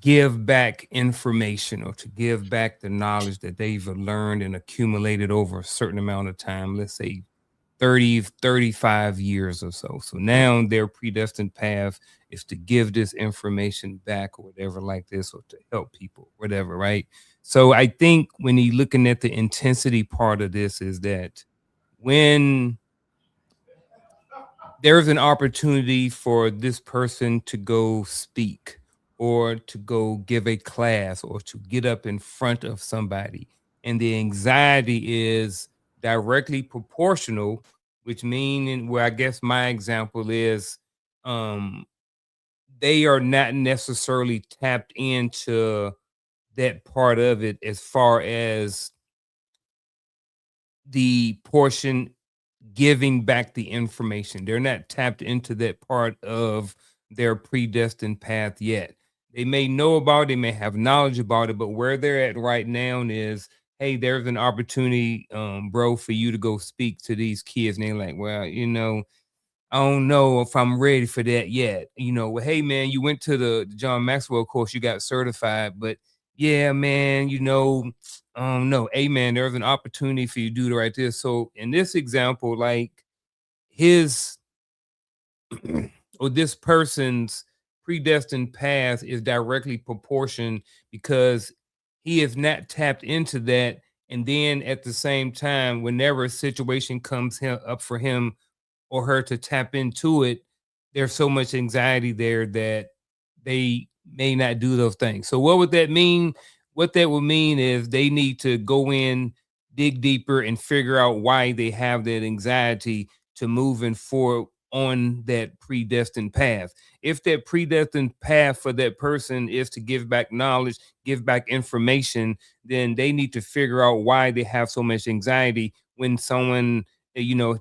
[SPEAKER 4] give back information, or to give back the knowledge that they've learned and accumulated over a certain amount of time. Let's say 30, 35 years or so. So now their predestined path is to give this information back, or whatever like this, or to help people, whatever, right? So I think when you're looking at the intensity part of this, is that when there's an opportunity for this person to go speak, or to go give a class, or to get up in front of somebody, and the anxiety is directly proportional, which meaning, where I guess my example is they are not necessarily tapped into that part of it, as far as the portion giving back the information. They're not tapped into that part of their predestined path yet. They may know about it, they may have knowledge about it, but where they're at right now is, hey, there's an opportunity, bro, for you to go speak to these kids. And they're like, well, I don't know if I'm ready for that yet. Well, hey, man, you went to the John Maxwell course, you got certified, but yeah, man, no, hey, man, there's an opportunity for you to do it right there. So in this example, like his or this person's predestined path is directly proportioned because he is not tapped into that. And then at the same time, whenever a situation comes up for him or her to tap into it, there's so much anxiety there that they may not do those things. So what would that mean? What that would mean is they need to go in, dig deeper, and figure out why they have that anxiety to moving forward on that predestined path. If that predestined path for that person is to give back knowledge, give back information, then they need to figure out why they have so much anxiety when someone,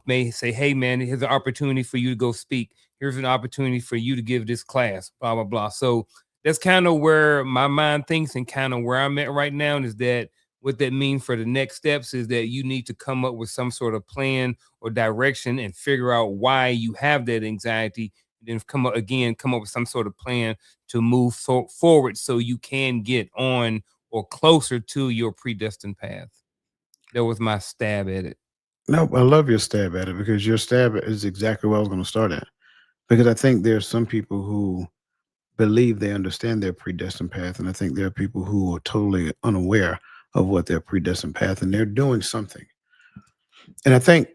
[SPEAKER 4] may say, hey man, here's an opportunity for you to go speak. Here's an opportunity for you to give this class, blah, blah, blah. So that's kind of where my mind thinks, and kind of where I'm at right now, is that what that means for the next steps is that you need to come up with some sort of plan or direction and figure out why you have that anxiety, and then come up with some sort of plan to move forward so you can get on or closer to your predestined path. That was my stab at it.
[SPEAKER 3] No, I love your stab at it, because your stab is exactly where I was going to start at. Because I think there's some people who believe they understand their predestined path, and I think there are people who are totally unaware of what their predestined path, and they're doing something. And I think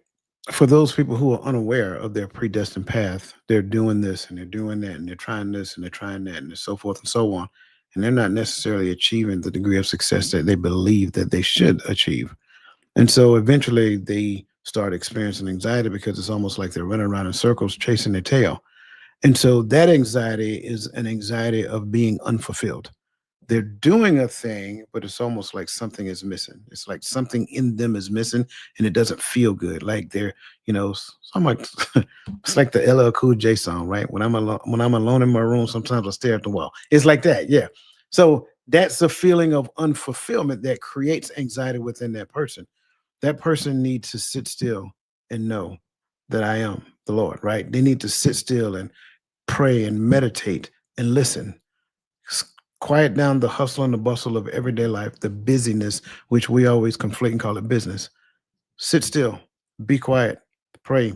[SPEAKER 3] for those people who are unaware of their predestined path, they're doing this and they're doing that and they're trying this and they're trying that and so forth and so on, and they're not necessarily achieving the degree of success that they believe that they should achieve. And so eventually they start experiencing anxiety, because it's almost like they're running around in circles chasing their tail. And so that anxiety is an anxiety of being unfulfilled. They're doing a thing, but it's almost like something is missing. It's like something in them is missing, and it doesn't feel good. Like they're, I'm like, it's like the LL Cool J song, right? When I'm alone in my room, sometimes I stare at the wall. It's like that, yeah. So that's a feeling of unfulfillment that creates anxiety within that person. That person needs to sit still and know that I am the Lord, right? They need to sit still and pray and meditate and listen. Quiet down the hustle and the bustle of everyday life, the busyness, which we always conflate and call it business. Sit still, be quiet, pray,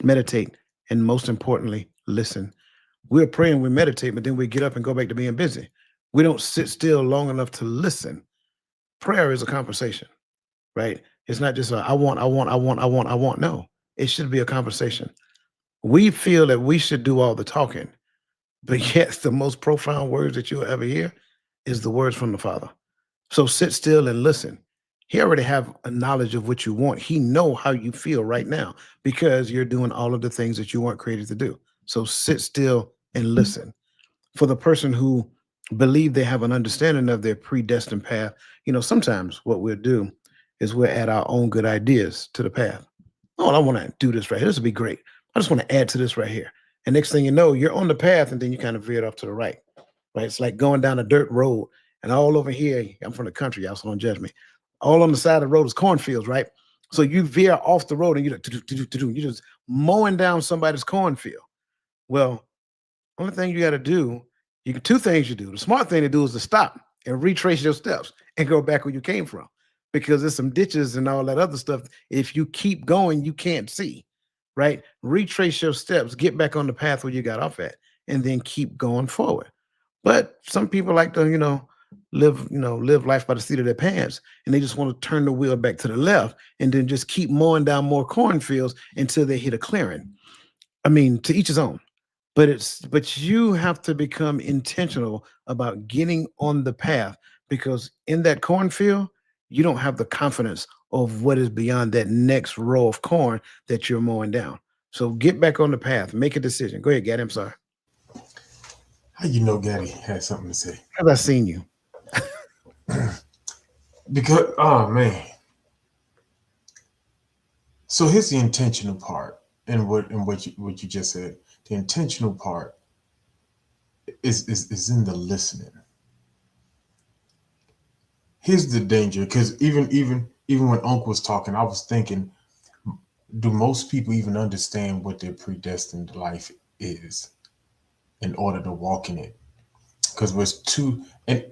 [SPEAKER 3] meditate, and most importantly, listen. We're praying, we meditate, but then we get up and go back to being busy. We don't sit still long enough to listen. Prayer is a conversation, right? It's not just I want. No, it should be a conversation. We feel that we should do all the talking, but yet the most profound words that you'll ever hear is the words from the Father. So sit still and listen. He already have a knowledge of what you want. He know how you feel right now, because you're doing all of the things that you weren't created to do. So sit still and listen. For the person who believe they have an understanding of their predestined path, sometimes what we'll do is we'll add our own good ideas to the path. Oh, I want to do this right here. This would be great. I just want to add to this right here. And next thing you know, you're on the path, and then you kind of veered off to the right. It's like going down a dirt road, and all over here, I'm from the country, y'all, so don't judge me. All on the side of the road is cornfields, right? So you veer off the road, and you're just mowing down somebody's cornfield. Well, only thing you got to do, two things you do. The smart thing to do is to stop and retrace your steps and go back where you came from, because there's some ditches and all that other stuff. If you keep going, you can't see, right? Retrace your steps, get back on the path where you got off at, and then keep going forward. But some people like to, live life by the seat of their pants, and they just want to turn the wheel back to the left and then just keep mowing down more cornfields until they hit a clearing. I mean, to each his own. But you have to become intentional about getting on the path, because in that cornfield, you don't have the confidence of what is beyond that next row of corn that you're mowing down. So get back on the path, make a decision. Go ahead, Gaddy. I'm sorry.
[SPEAKER 5] How you know Gaddy had something to say?
[SPEAKER 3] Have I seen you?
[SPEAKER 5] Because, oh man. So here's the intentional part, and what you just said. The intentional part is in the listening. Here's the danger, because even when Uncle was talking, I was thinking, do most people even understand what their predestined life is in order to walk in it? Because we're too, and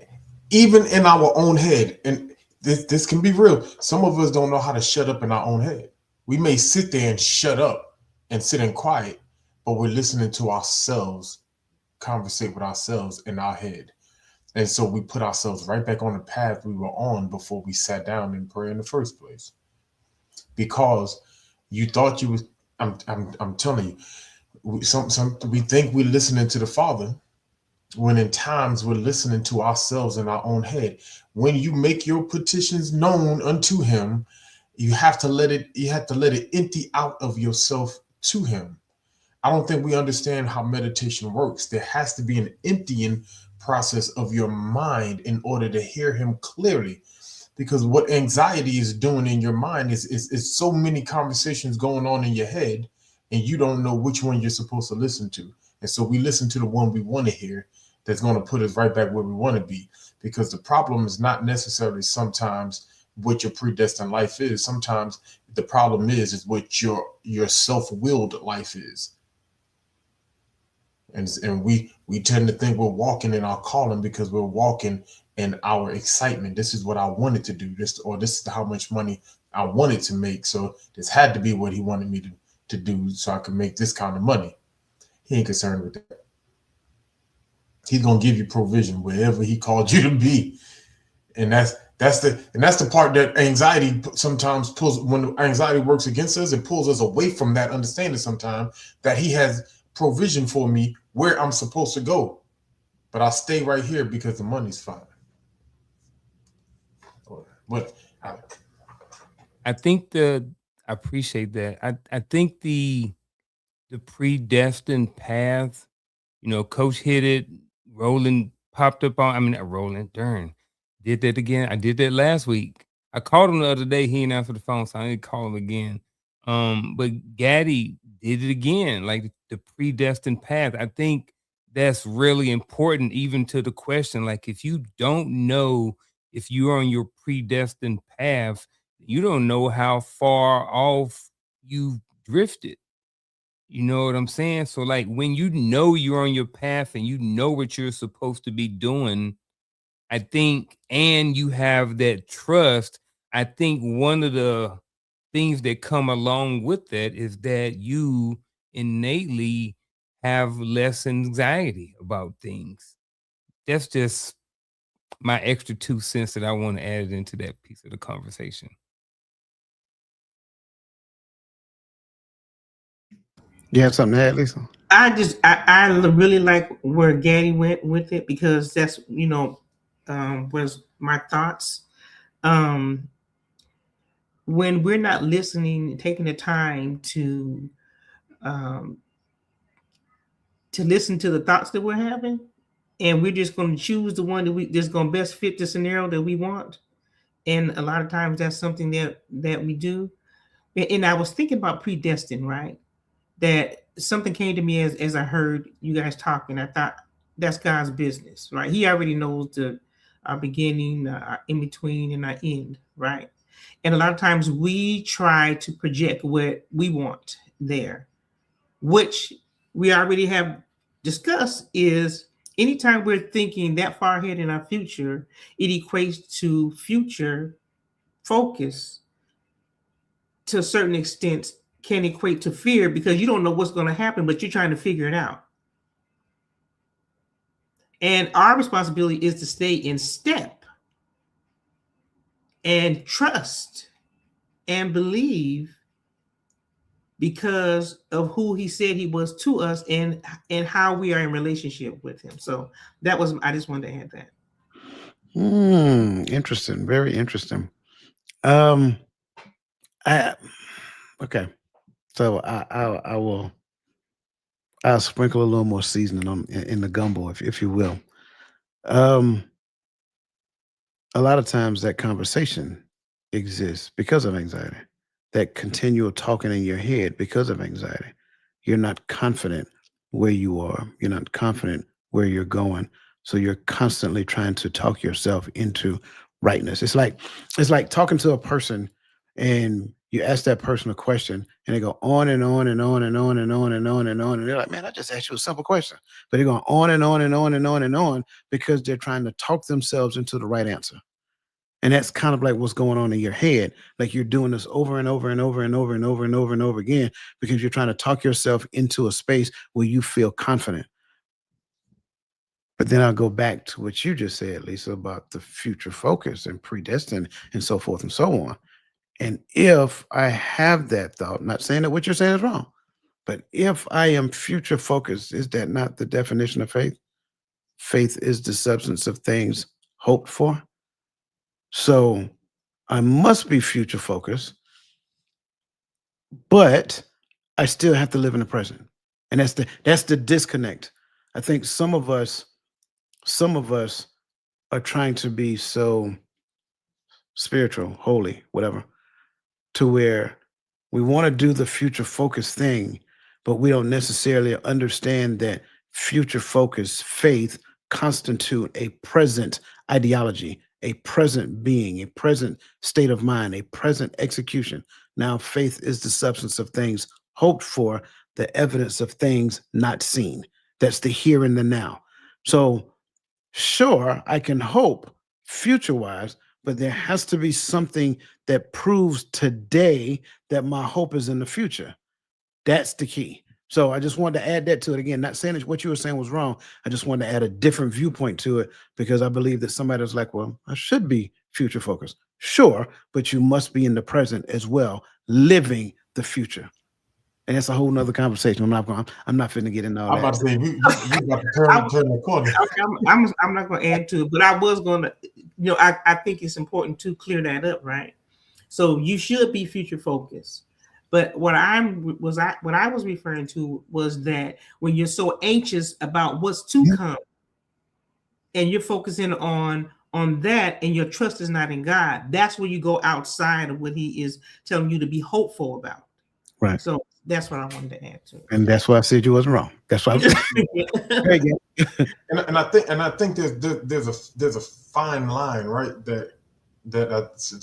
[SPEAKER 5] even in our own head, and this can be real, some of us don't know how to shut up in our own head. We may sit there and shut up and sit in quiet, but we're listening to ourselves conversate with ourselves in our head. And so we put ourselves right back on the path we were on before we sat down and pray in the first place. Because you thought you was, I'm telling you, we think we're listening to the Father, when in times we're listening to ourselves in our own head. When you make your petitions known unto him, you have to let it empty out of yourself to him. I don't think we understand how meditation works. There has to be an emptying process of your mind in order to hear him clearly. Because what anxiety is doing in your mind is so many conversations going on in your head, and you don't know which one you're supposed to listen to. And so we listen to the one we want to hear, that's going to put us right back where we want to be. Because the problem is not necessarily sometimes what your predestined life is. Sometimes the problem is what your self-willed life is. And we tend to think we're walking in our calling because we're walking in our excitement. This is what I wanted to do, this is how much money I wanted to make. So this had to be what he wanted me to do so I could make this kind of money. He ain't concerned with that. He's gonna give you provision wherever he called you to be. And that's the part that anxiety sometimes pulls. When anxiety works against us, it pulls us away from that understanding sometimes that he has provision for me where I'm supposed to go. But I stay right here because the money's fine. But
[SPEAKER 4] I think I appreciate that. I think the predestined path, Coach hit it. Roland popped up on. Not Roland. Darn, did that again. I did that last week. I called him the other day. He didn't answer the phone, so I didn't call him again. But Gaddy did it again, like the predestined path. I think that's really important, even to the question. Like, if you don't know if you're on your predestined path, you don't know how far off you've drifted. You know what I'm saying? So, like, when you know you're on your path and you know what you're supposed to be doing, I think, and you have that trust, I think one of the things that come along with that is that you innately have less anxiety about things. That's just my extra 2 cents that I want to add into that piece of the conversation.
[SPEAKER 3] You have something to add, Lisa?
[SPEAKER 6] I really like where Gaddy went with it, because that's, was my thoughts. When we're not listening, taking the time to listen to the thoughts that we're having, and we're just going to choose the one that's going to best fit the scenario that we want. And a lot of times that's something that we do. And I was thinking about predestined, right? That something came to me as I heard you guys talking. I thought, that's God's business, right? He already knows our beginning, our in between, and our end, right? And a lot of times we try to project what we want there, which we already have discussed is anytime we're thinking that far ahead in our future, it equates to future focus to a certain extent can equate to fear, because you don't know what's going to happen, but you're trying to figure it out. And our responsibility is to stay in step and trust and believe because of who he said he was to us and how we are in relationship with him. So I just wanted to add that.
[SPEAKER 3] Interesting. Very interesting. Okay. So I'll sprinkle a little more seasoning in the gumbo, if you will. A lot of times that conversation exists because of anxiety. That continual talking in your head because of anxiety. You're not confident where you are. You're not confident where you're going. So you're constantly trying to talk yourself into rightness. It's like talking to a person and you ask that person a question and they go on and on and on and on and on and on and on. And they're like, man, I just asked you a simple question. But they're going on and on and on and on and on because they're trying to talk themselves into the right answer. And that's kind of like what's going on in your head. Like you're doing this over and over and over and over and over and over and over again because you're trying to talk yourself into a space where you feel confident. But then I'll go back to what you just said, Lisa, about the future focus and predestined and so forth and so on. And if I have that thought, not saying that what you're saying is wrong, but if I am future focused, is that not the definition of faith? Faith is the substance of things hoped for. So I must be future focused, but I still have to live in the present. And that's the disconnect. I think some of us are trying to be so spiritual, holy, whatever, to where we want to do the future focus thing, but we don't necessarily understand that future focus faith constitute a present ideology, a present being, a present state of mind, a present execution. Now, faith is the substance of things hoped for, the evidence of things not seen. That's the here and the now. So, sure, I can hope future wise, but there has to be something that proves today that my hope is in the future. That's the key. So I just wanted to add that to it. Again, not saying that what you were saying was wrong. I just wanted to add a different viewpoint to it because I believe that somebody was like, well, I should be future focused. Sure, but you must be in the present as well, living the future. And that's a whole nother conversation. I'm not finna get into all
[SPEAKER 5] I'm
[SPEAKER 3] that.
[SPEAKER 5] about to say, we got to turn the corner.
[SPEAKER 6] I'm not going to add to it, but I was going to, I think it's important to clear that up, right? So you should be future focused. But what I was referring to was that when you're so anxious about what's to come, and you're focusing on that, and your trust is not in God, that's where you go outside of what He is telling you to be hopeful about.
[SPEAKER 3] Right.
[SPEAKER 6] So that's what I wanted to add to it.
[SPEAKER 3] And that's why I said you wasn't wrong. That's why I was
[SPEAKER 5] and I think there's a fine line, right? That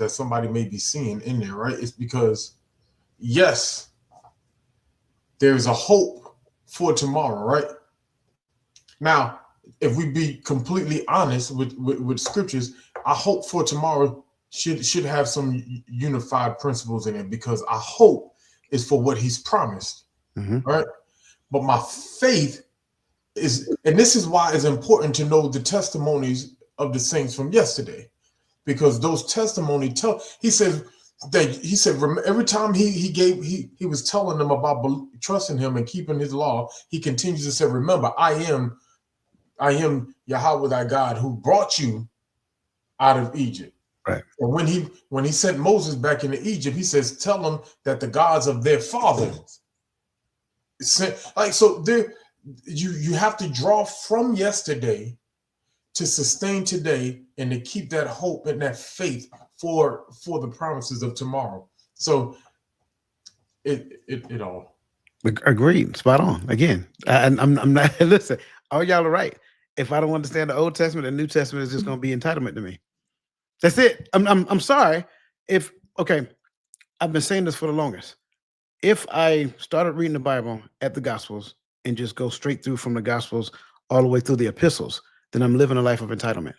[SPEAKER 5] somebody may be seeing in there, right? It's because yes, there's a hope for tomorrow, right? Now, if we be completely honest with scriptures, our hope for tomorrow should have some unified principles in it, because our hope is for what He's promised, right? But my faith is, and this is why it's important to know the testimonies of the saints from yesterday, because those testimonies he said every time he was telling them about trusting Him and keeping His law, He continues to say, remember, I am Yahweh thy God who brought you out of Egypt.
[SPEAKER 3] Right. And
[SPEAKER 5] when he sent Moses back into Egypt, He says, tell them that the gods of their fathers you have to draw from yesterday to sustain today and to keep that hope and that faith for the promises of tomorrow. So it all
[SPEAKER 3] agreed, spot on. Again, I'm not listen. All y'all are right. If I don't understand the Old Testament, the New Testament is just going to be entitlement to me. That's it. I'm sorry. I've been saying this for the longest. If I started reading the Bible at the Gospels and just go straight through from the Gospels all the way through the epistles, then I'm living a life of entitlement.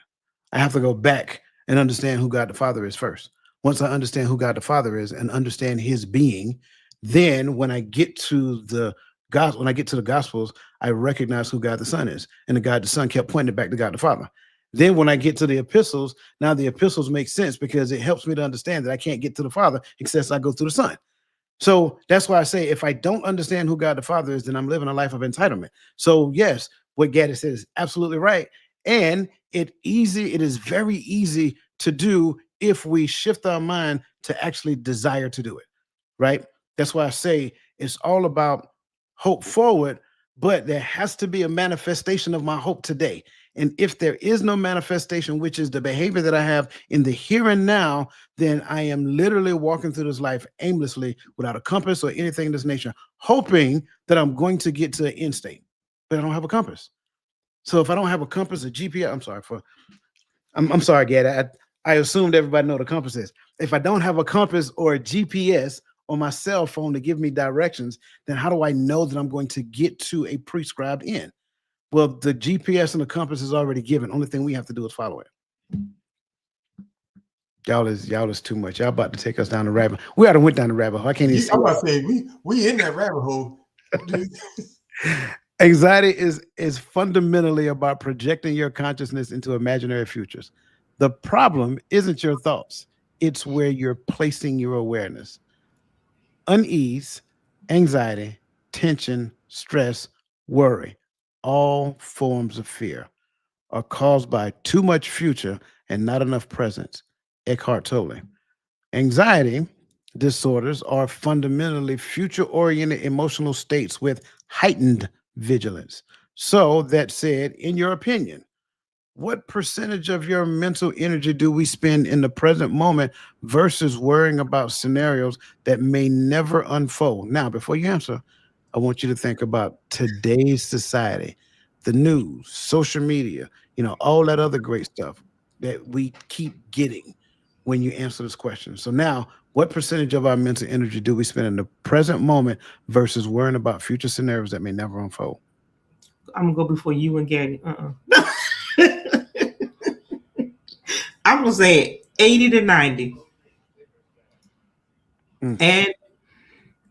[SPEAKER 3] I have to go back and understand who God the Father is first. Once I understand who God the Father is and understand His being, then when I get to the Gospels, I recognize who God the Son is. And the God the Son kept pointing back to God the Father. Then when I get to the epistles, now the epistles make sense because it helps me to understand that I can't get to the Father except I go through the Son. So that's why I say if I don't understand who God the Father is, then I'm living a life of entitlement. So yes, what Gaddy said is absolutely right. And it is very easy to do if we shift our mind to actually desire to do it, right? That's why I say it's all about hope forward, but there has to be a manifestation of my hope today. And if there is no manifestation, which is the behavior that I have in the here and now, then I am literally walking through this life aimlessly without a compass or anything of this nature, hoping that I'm going to get to an end state, but I don't have a compass. So if I don't have a compass, a GPS, I'm sorry, Gad. I assumed everybody know what a compass is. If I don't have a compass or a GPS on my cell phone to give me directions, then how do I know that I'm going to get to a prescribed end? Well, the GPS and the compass is already given. Only thing we have to do is follow it. Y'all is too much. Y'all about to take us down the rabbit. We already went down the rabbit hole. I can't even.
[SPEAKER 5] I'm about to say we in that rabbit hole.
[SPEAKER 3] Anxiety is fundamentally about projecting your consciousness into imaginary futures. The problem isn't your thoughts, it's where you're placing your awareness. Unease, anxiety, tension, stress, worry, all forms of fear are caused by too much future and not enough presence. Eckhart Tolle. Anxiety disorders are fundamentally future oriented emotional states with heightened vigilance. So, that said, in your opinion, what percentage of your mental energy do we spend in the present moment versus worrying about scenarios that may never unfold? Now, before you answer, I want you to think about today's society, the news, social media, all that other great stuff that we keep getting when you answer this question. So now, what percentage of our mental energy do we spend in the present moment versus worrying about future scenarios that may never unfold?
[SPEAKER 6] I'm gonna go before you and Gary. I'm gonna say 80 to 90.
[SPEAKER 3] Mm.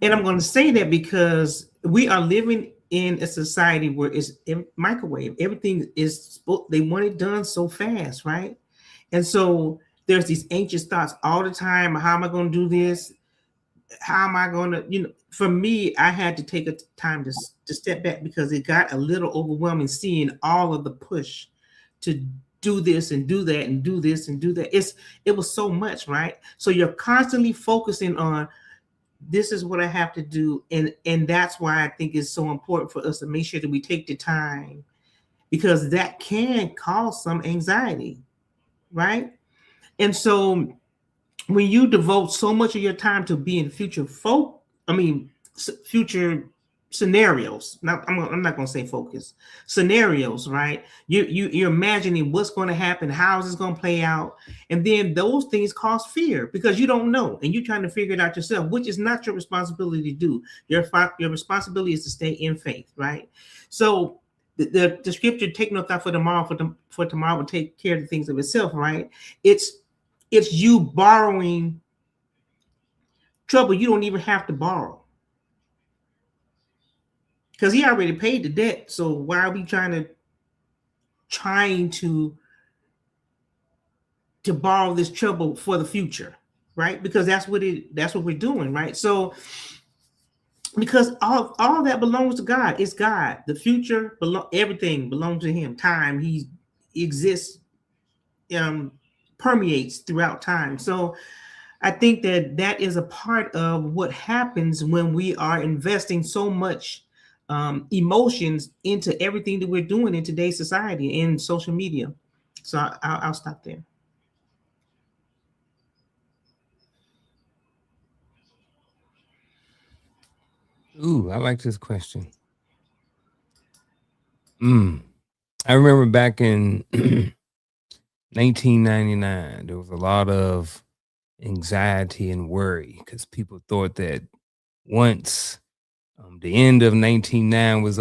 [SPEAKER 6] And I'm gonna say that because we are living in a society where it's microwave. Everything is they want it done so fast, right? And so there's these anxious thoughts all the time. How am I going to do this? How am I going to, for me, I had to take a time to step back because it got a little overwhelming seeing all of the push to do this and do that and do this and do that. It was so much, right? So you're constantly focusing on this is what I have to do. And that's why I think it's so important for us to make sure that we take the time, because that can cause some anxiety, right? And so when you devote so much of your time to being future future scenarios. Now, I'm not going to say focus. Scenarios, right? You're imagining what's going to happen, how is this going to play out, and then those things cause fear because you don't know, and you're trying to figure it out yourself, which is not your responsibility to do. Your responsibility is to stay in faith, right? So the scripture, take no thought for tomorrow, for tomorrow will take care of the things of itself, right? It's you borrowing trouble you don't even have to borrow, because he already paid the debt. So why are we trying to borrow this trouble for the future, right? Because that's what we're doing, right? So because all that belongs to God. It's God. The future everything belongs to him. Time, he exists, permeates throughout time. So I think that is a part of what happens when we are investing so much emotions into everything that we're doing in today's society in social media. So I'll stop there.
[SPEAKER 4] Ooh, I like this question. I remember back in 1999, there was a lot of anxiety and worry because people thought that once the end of 1999 was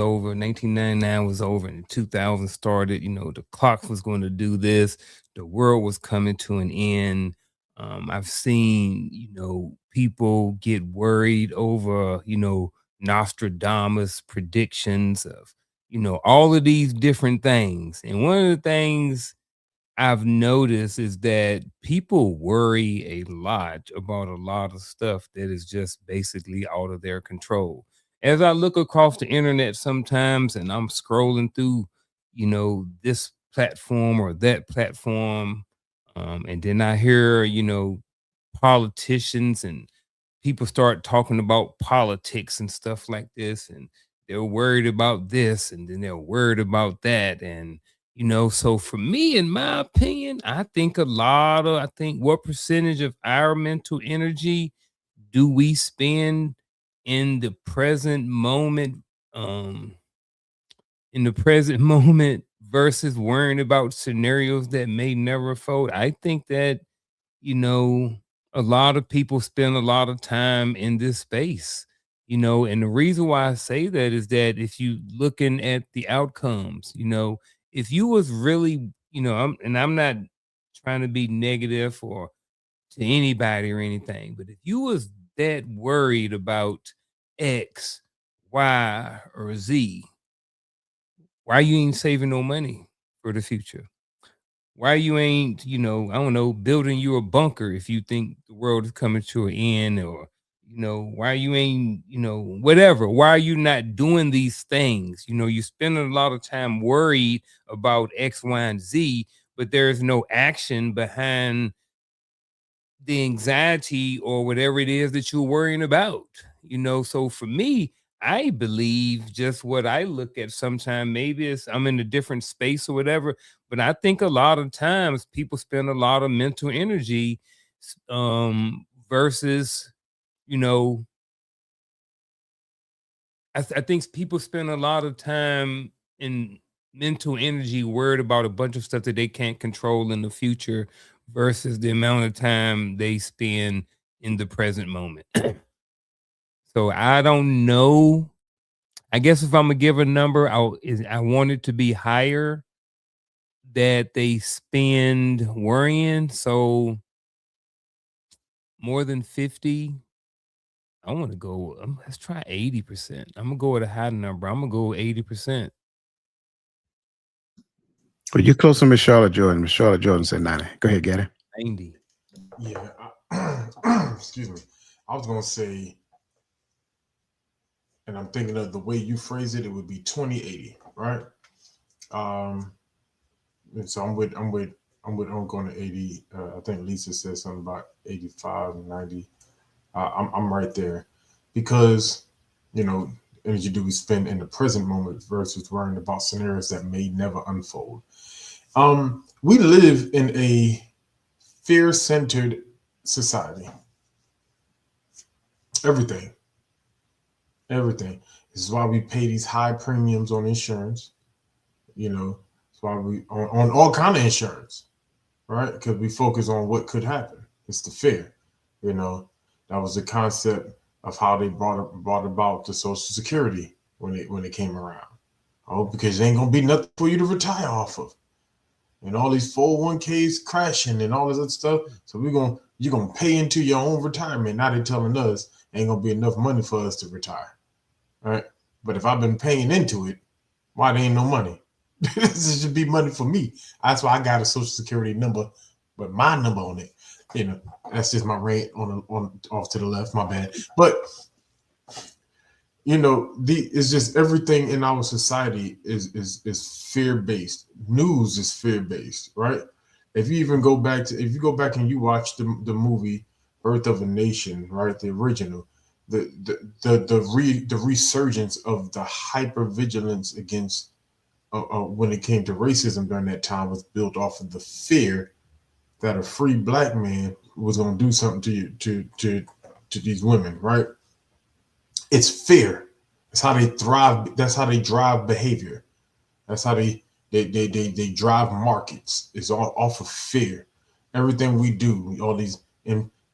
[SPEAKER 4] over, and 2000 started, the clock was going to do this, the world was coming to an end. I've seen, people get worried over, Nostradamus predictions of, all of these different things. And one of the things I've noticed is that people worry a lot about a lot of stuff that is just basically out of their control. As I look across the internet sometimes and I'm scrolling through, this platform or that platform, and then I hear, politicians and people start talking about politics and stuff like this, and they're worried about this and then they're worried about that. And so for me, in my opinion, I think what percentage of our mental energy do we spend in the present moment, um versus worrying about scenarios that may never unfold. I think that, you know, a lot of people spend a lot of time in this space, and the reason why I say that is that if you looking at the outcomes, if you was really, I'm not trying to be negative or to anybody or anything, but if you was that worried about X, Y, or Z, Why you ain't saving no money for the future? Why you ain't, I don't know, building you a bunker if you think the world is coming to an end, or, why you ain't, whatever. Why are you not doing these things? You're spending a lot of time worried about X, Y, and Z, but there's no action behind the anxiety or whatever it is that you're worrying about. So for me, I believe just what I look at sometimes. Maybe I'm in a different space or whatever, but I think a lot of times people spend a lot of mental energy versus, I think people spend a lot of time in mental energy worried about a bunch of stuff that they can't control in the future versus the amount of time they spend in the present moment. So I don't know. I guess if I'm gonna give a number, I want it to be higher that they spend worrying. So more than 50. I want to go. Let's try 80%. I'm gonna go with a high number. I'm gonna go with 80%.
[SPEAKER 3] Well, you're close to Miss Charlotte Jordan. Miss Charlotte Jordan said 90. Go ahead, Gary.
[SPEAKER 4] 90.
[SPEAKER 5] Yeah. Excuse me. I was gonna say, and I'm thinking of the way you phrase it, it would be 2080, right? And so I'm going to 80. I think Lisa said something about 85 and 90. I'm right there, because energy do we spend in the present moment versus worrying about scenarios that may never unfold. We live in a fear-centered society. Everything. This is why we pay these high premiums on insurance. It's why we on all kind of insurance, right? Because we focus on what could happen. It's the fear. That was the concept of how they brought about the Social Security when it came around. Oh, because there ain't gonna be nothing for you to retire off of, and all these 401ks crashing and all this other stuff. So you're gonna pay into your own retirement. Now they're telling us ain't gonna be enough money for us to retire. All right. But if I've been paying into it, why there ain't no money? This should be money for me. That's why I got a Social Security number, but my number on it. That's just my rant on off to the left. My bad. But it's just everything in our society is fear-based. News is fear-based, right? If you go back and you watch the movie Birth of a Nation, right, the original, the resurgence of the hypervigilance against when it came to racism during that time was built off of the fear that a free black man was going to do something to these women, right? It's fear. That's how they thrive. That's how they drive behavior. That's how they drive markets. It's all off of fear. Everything we do, all these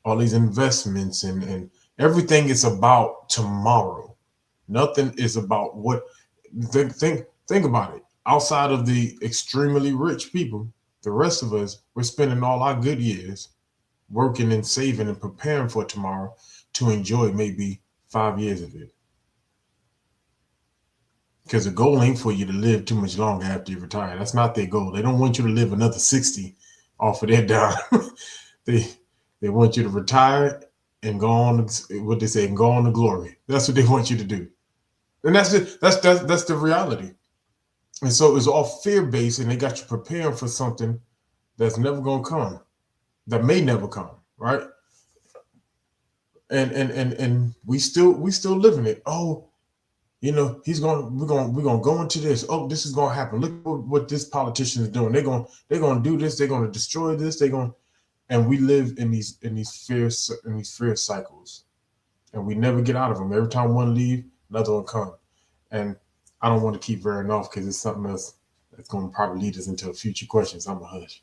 [SPEAKER 5] investments and everything is about tomorrow. Nothing is about what. Think about it. Outside of the extremely rich people, the rest of us, we're spending all our good years working and saving and preparing for tomorrow to enjoy maybe 5 years of it. Because the goal ain't for you to live too much longer after you retire. That's not their goal. They don't want you to live another 60 off of their dime. They want you to retire and go on, what they say, and go on to glory. That's what they want you to do. And that's it. That's the reality. And so it's all fear-based, and they got you preparing for something that's never gonna come, that may never come, right? And we still living it. Oh, we're gonna go into this. Oh, this is gonna happen. Look what this politician is doing. They're gonna do this. They're gonna destroy this. And we live in these fear cycles, and we never get out of them. Every time one leave, another one come. And I don't want to keep veering off because it's something else that's going to probably lead us into future questions. I'm a hush.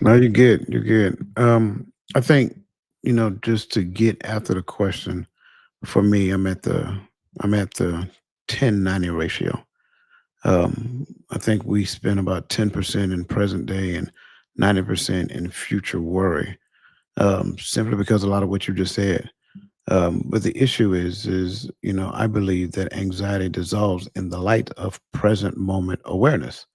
[SPEAKER 3] No, you're good. You're good. I think, just to get after the question, for me, I'm at the 10-90 ratio. I think we spend about 10% in present day and 90% in future worry, simply because a lot of what you just said. But the issue is, I believe that anxiety dissolves in the light of present moment awareness.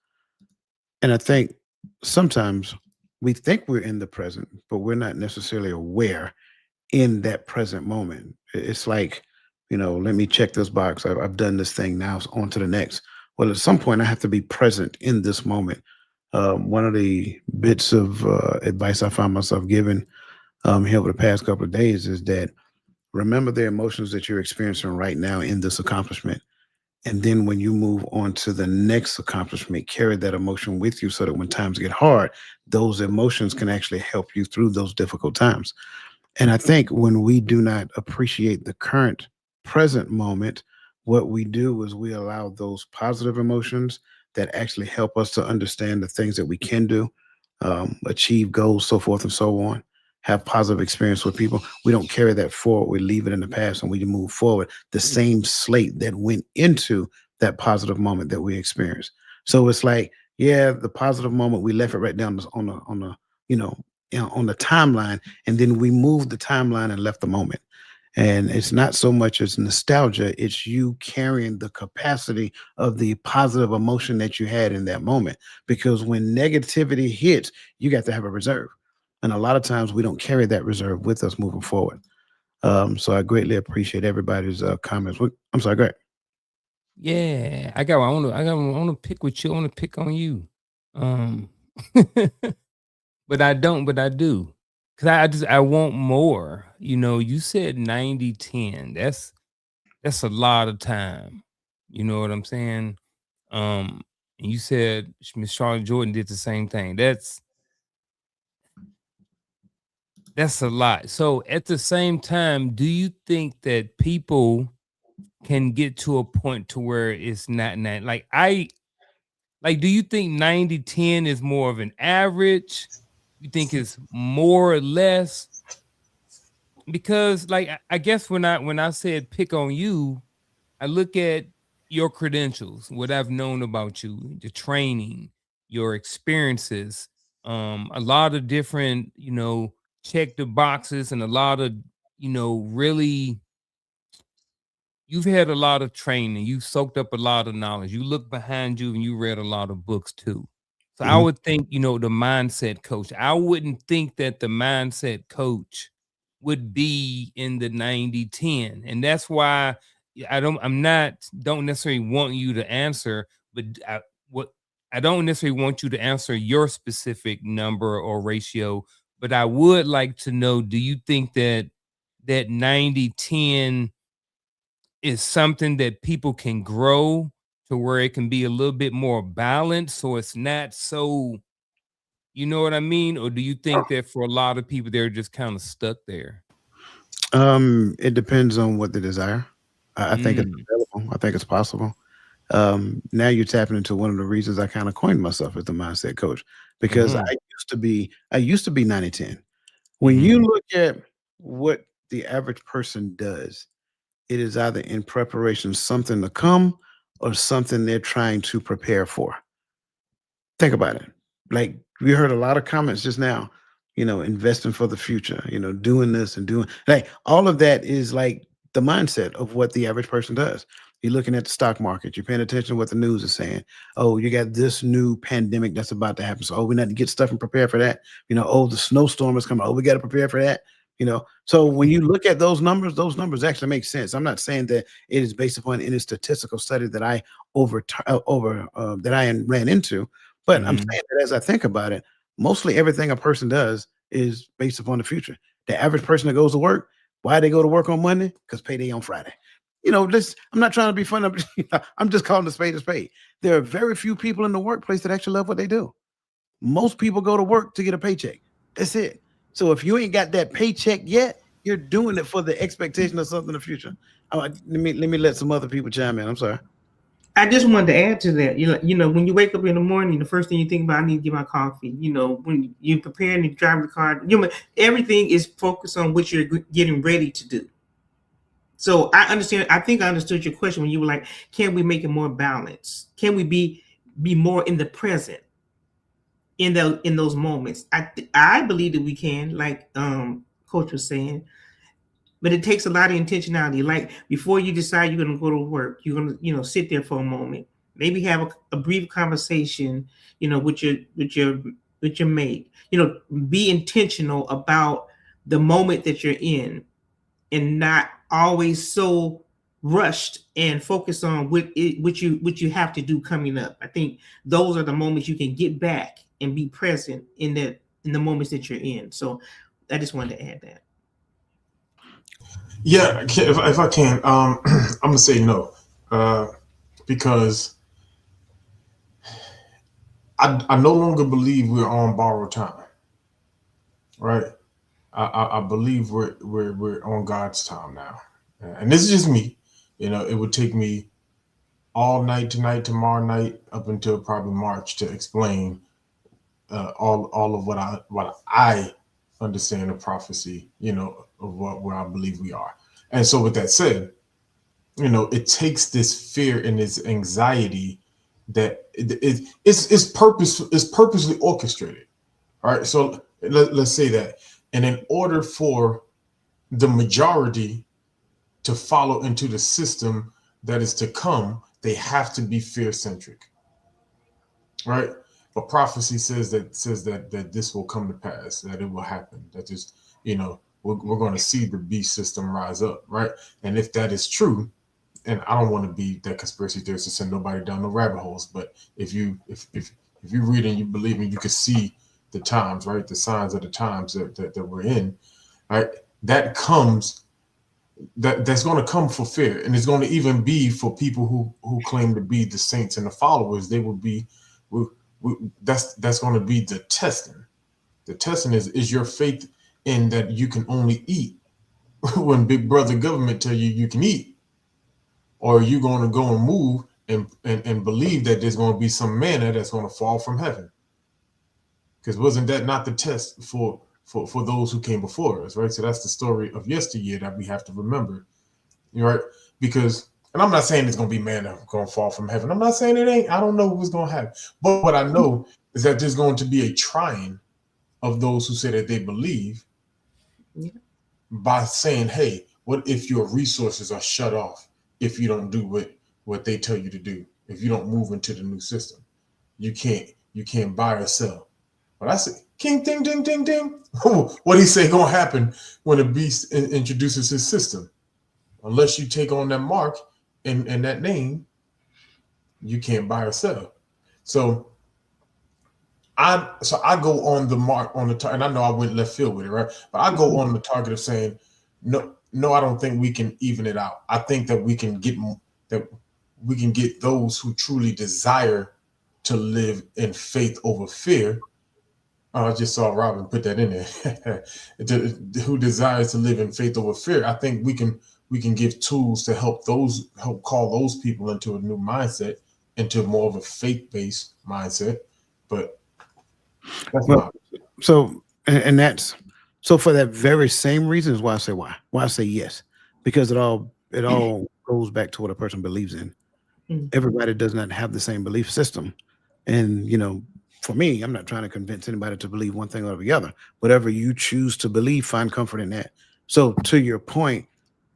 [SPEAKER 3] And I think sometimes we think we're in the present, but we're not necessarily aware in that present moment. It's like, let me check this box. I've done this thing now, so on to the next. Well, at some point, I have to be present in this moment. One of the bits of advice I found myself giving here over the past couple of days is that remember the emotions that you're experiencing right now in this accomplishment. And then when you move on to the next accomplishment, carry that emotion with you so that when times get hard, those emotions can actually help you through those difficult times. And I think when we do not appreciate the current present moment, what we do is we allow those positive emotions that actually help us to understand the things that we can do, achieve goals, so forth and so on, have positive experience with people. We don't carry that forward. We leave it in the past and we move forward the same slate that went into that positive moment that we experienced. So it's like, yeah, the positive moment, we left it right down on the timeline, and then we moved the timeline and left the moment. And it's not so much as nostalgia, it's you carrying the capacity of the positive emotion that you had in that moment. Because when negativity hits, you got to have a reserve. And a lot of times we don't carry that reserve with us moving forward. So I greatly appreciate everybody's comments. I'm sorry, go ahead.
[SPEAKER 4] Yeah, I got. I want to pick with you. I want to pick on you. But I don't. But I do. Cause I want more. You said 90-10. That's a lot of time. You know what I'm saying? And you said Miss Charlotte Jordan did the same thing. That's a lot. So at the same time, do you think that people can get to a point to where it's not do you think 90-10 is more of an average? You think it's more or less? Because I guess when I said pick on you, I look at your credentials, what I've known about you, the training, your experiences, a lot of different, check the boxes and a lot of, really you've had a lot of training. You've soaked up a lot of knowledge. You look behind you and you read a lot of books too. So I
[SPEAKER 3] Mhm.
[SPEAKER 4] would think, the mindset coach. I wouldn't think that the mindset coach would be in the 90-10. And that's why don't necessarily want you to answer, but I don't necessarily want you to answer your specific number or ratio, but I would like to know, do you think that 90-10 is something that people can grow to where it can be a little bit more balanced so it's not so, you know what I mean? Or do you think that for a lot of people they're just kind of stuck there?
[SPEAKER 3] It depends on what they desire. I think it's
[SPEAKER 4] Mm.
[SPEAKER 3] available. I think it's possible. Now you're tapping into one of the reasons I kind of coined myself as the mindset coach because
[SPEAKER 4] Mhm.
[SPEAKER 3] I used to be 90-10. When you
[SPEAKER 4] Mhm.
[SPEAKER 3] look at what the average person does, it is either in preparation something to come or something they're trying to prepare for. Think about it. Like we heard a lot of comments just now, investing for the future, doing this and doing like all of that is like the mindset of what the average person does. You're looking at the stock market, you're paying attention to what the news is saying. Oh, you got this new pandemic that's about to happen. So, oh, we need to get stuff and prepare for that. Oh, the snowstorm is coming. Oh, we got to prepare for that. So when you look at those numbers actually make sense. I'm not saying that it is based upon any statistical study that I that I ran into, but I'm
[SPEAKER 4] Mhm.
[SPEAKER 3] saying that as I think about it, mostly everything a person does is based upon the future. The average person that goes to work, why they go to work on Monday? Because payday on Friday. I'm not trying to be funny. I'm just calling a spade a spade. There are very few people in the workplace that actually love what they do. Most people go to work to get a paycheck. That's it. So if you ain't got that paycheck yet, you're doing it for the expectation of something in the future. Let me let some other people chime in. I'm sorry.
[SPEAKER 6] I just wanted to add to that. When you wake up in the morning, the first thing you think about, I need to get my coffee. When you prepare and you drive the car, everything is focused on what you're getting ready to do. So I understand. I think I understood your question when you were like, "Can we make it more balanced? Can we be more in the present in those moments?" I believe that we can, like Coach was saying, but it takes a lot of intentionality. Like before you decide you're going to go to work, you're going to sit there for a moment Maybe have a brief conversation, with your mate. Be intentional about the moment that you're in, and not always so rushed and focus on what you have to do coming up. I think those are the moments you can get back and be present in the moments that you're in. So I just wanted to add that.
[SPEAKER 5] Yeah, if I can, I'm gonna say no, because I no longer believe we're on borrowed time, right? I believe we're on God's time now, and this is just me. It would take me all night tonight, tomorrow night, up until probably March to explain all of what I understand of prophecy, of where I believe we are. And so with that said, it takes this fear and this anxiety that it's purposely orchestrated. All right. So let's say that. And in order for the majority to follow into the system that is to come, they have to be fear centric. Right. But prophecy says that this will come to pass, that it will happen, that just, we're going to see the beast system rise up. Right. And if that is true, and I don't want to be that conspiracy theorist to send nobody down no rabbit holes, but if you read and you believe and you can see the times, right, the signs of the times that we're in, right, that's going to come for fear, and it's going to even be for people who claim to be the saints and the followers. They will be, that's going to be the testing. The testing is your faith in that you can only eat when Big Brother government tell you can eat. Or are you going to go and move and believe that there's going to be some manna that's going to fall from heaven? Because wasn't that not the test for those who came before us, right? So that's the story of yesteryear that we have to remember, right? Because, and I'm not saying it's going to be manna going to fall from heaven. I'm not saying it ain't. I don't know what's going to happen. But what I know is that there's going to be a trying of those who say that they believe by saying, hey, what if your resources are shut off? If you don't do what they tell you to do, if you don't move into the new system, you can't buy or sell. But I say, king, ding, ding, ding, ding. What do you say gonna happen when a beast introduces his system? Unless you take on that mark and that name, you can't buy or sell. So I go on the mark on the target, and I know I went left field with it, right? But I go on the target of saying no, I don't think we can even it out. I think that we can get those who truly desire to live in faith over fear. I just saw Robin put that in there. Who desires to live in faith over fear? I think we can give tools to help call those people into a new mindset, into more of a faith-based mindset. But that's so for that very same reason is why I say why I say yes, because it all goes back to what a person believes in. Everybody does not have the same belief system. And, for me, I'm not trying to convince anybody to believe one thing or the other. Whatever you choose to believe, find comfort in that. So to your point,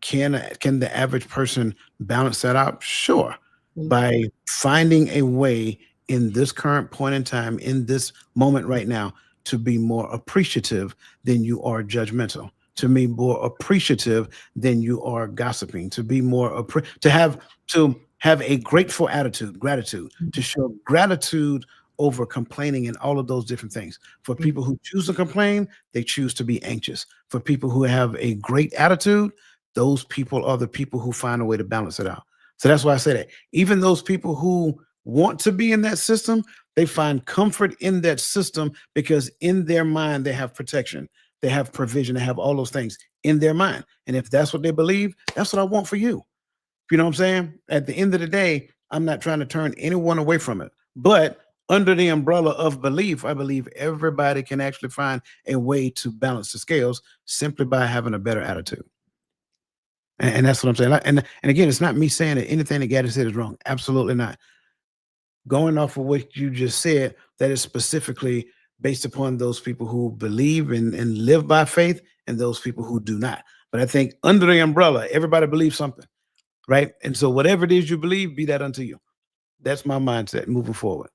[SPEAKER 5] can the average person balance that out? Sure. By finding a way in this current point in time, in this moment right now, to be more appreciative than you are judgmental, to be more appreciative than you are gossiping, to be more to have a grateful attitude, gratitude, to show gratitude over complaining and all of those different things. For people who choose to complain, they choose to be anxious. For people who have a great attitude, those people are the people who find a way to balance it out. So that's why I say that even those people who want to be in that system, they find comfort in that system because in their mind, they have protection, they have provision, they have all those things in their mind. And if that's what they believe, that's what I want for you. You know what I'm saying? At the end of the day, I'm not trying to turn anyone away from it. But under the umbrella of belief, I believe everybody can actually find a way to balance the scales simply by having a better attitude. And that's what I'm saying. And again, it's not me saying that anything that Gaddy said is wrong. Absolutely not. Going off of what you just said, that is specifically based upon those people who believe and live by faith and those people who do not. But I think under the umbrella, everybody believes something, right? And so whatever it is you believe, be that unto you.
[SPEAKER 3] That's my mindset moving forward.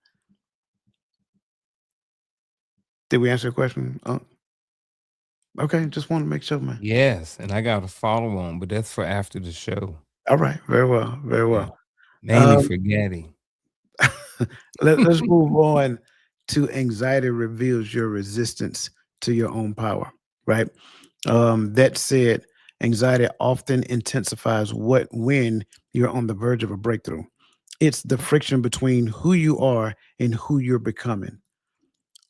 [SPEAKER 3] Did we answer your question? Okay, just want to make sure, man.
[SPEAKER 4] Yes, and I got a follow on, but that's for after the show.
[SPEAKER 3] All right, very well, very
[SPEAKER 4] Yeah.
[SPEAKER 3] well.
[SPEAKER 4] Mainly for Gaddy.
[SPEAKER 3] Let's move on to anxiety reveals your resistance to your own power, right? That said, anxiety often intensifies when you're on the verge of a breakthrough. It's the friction between who you are and who you're becoming.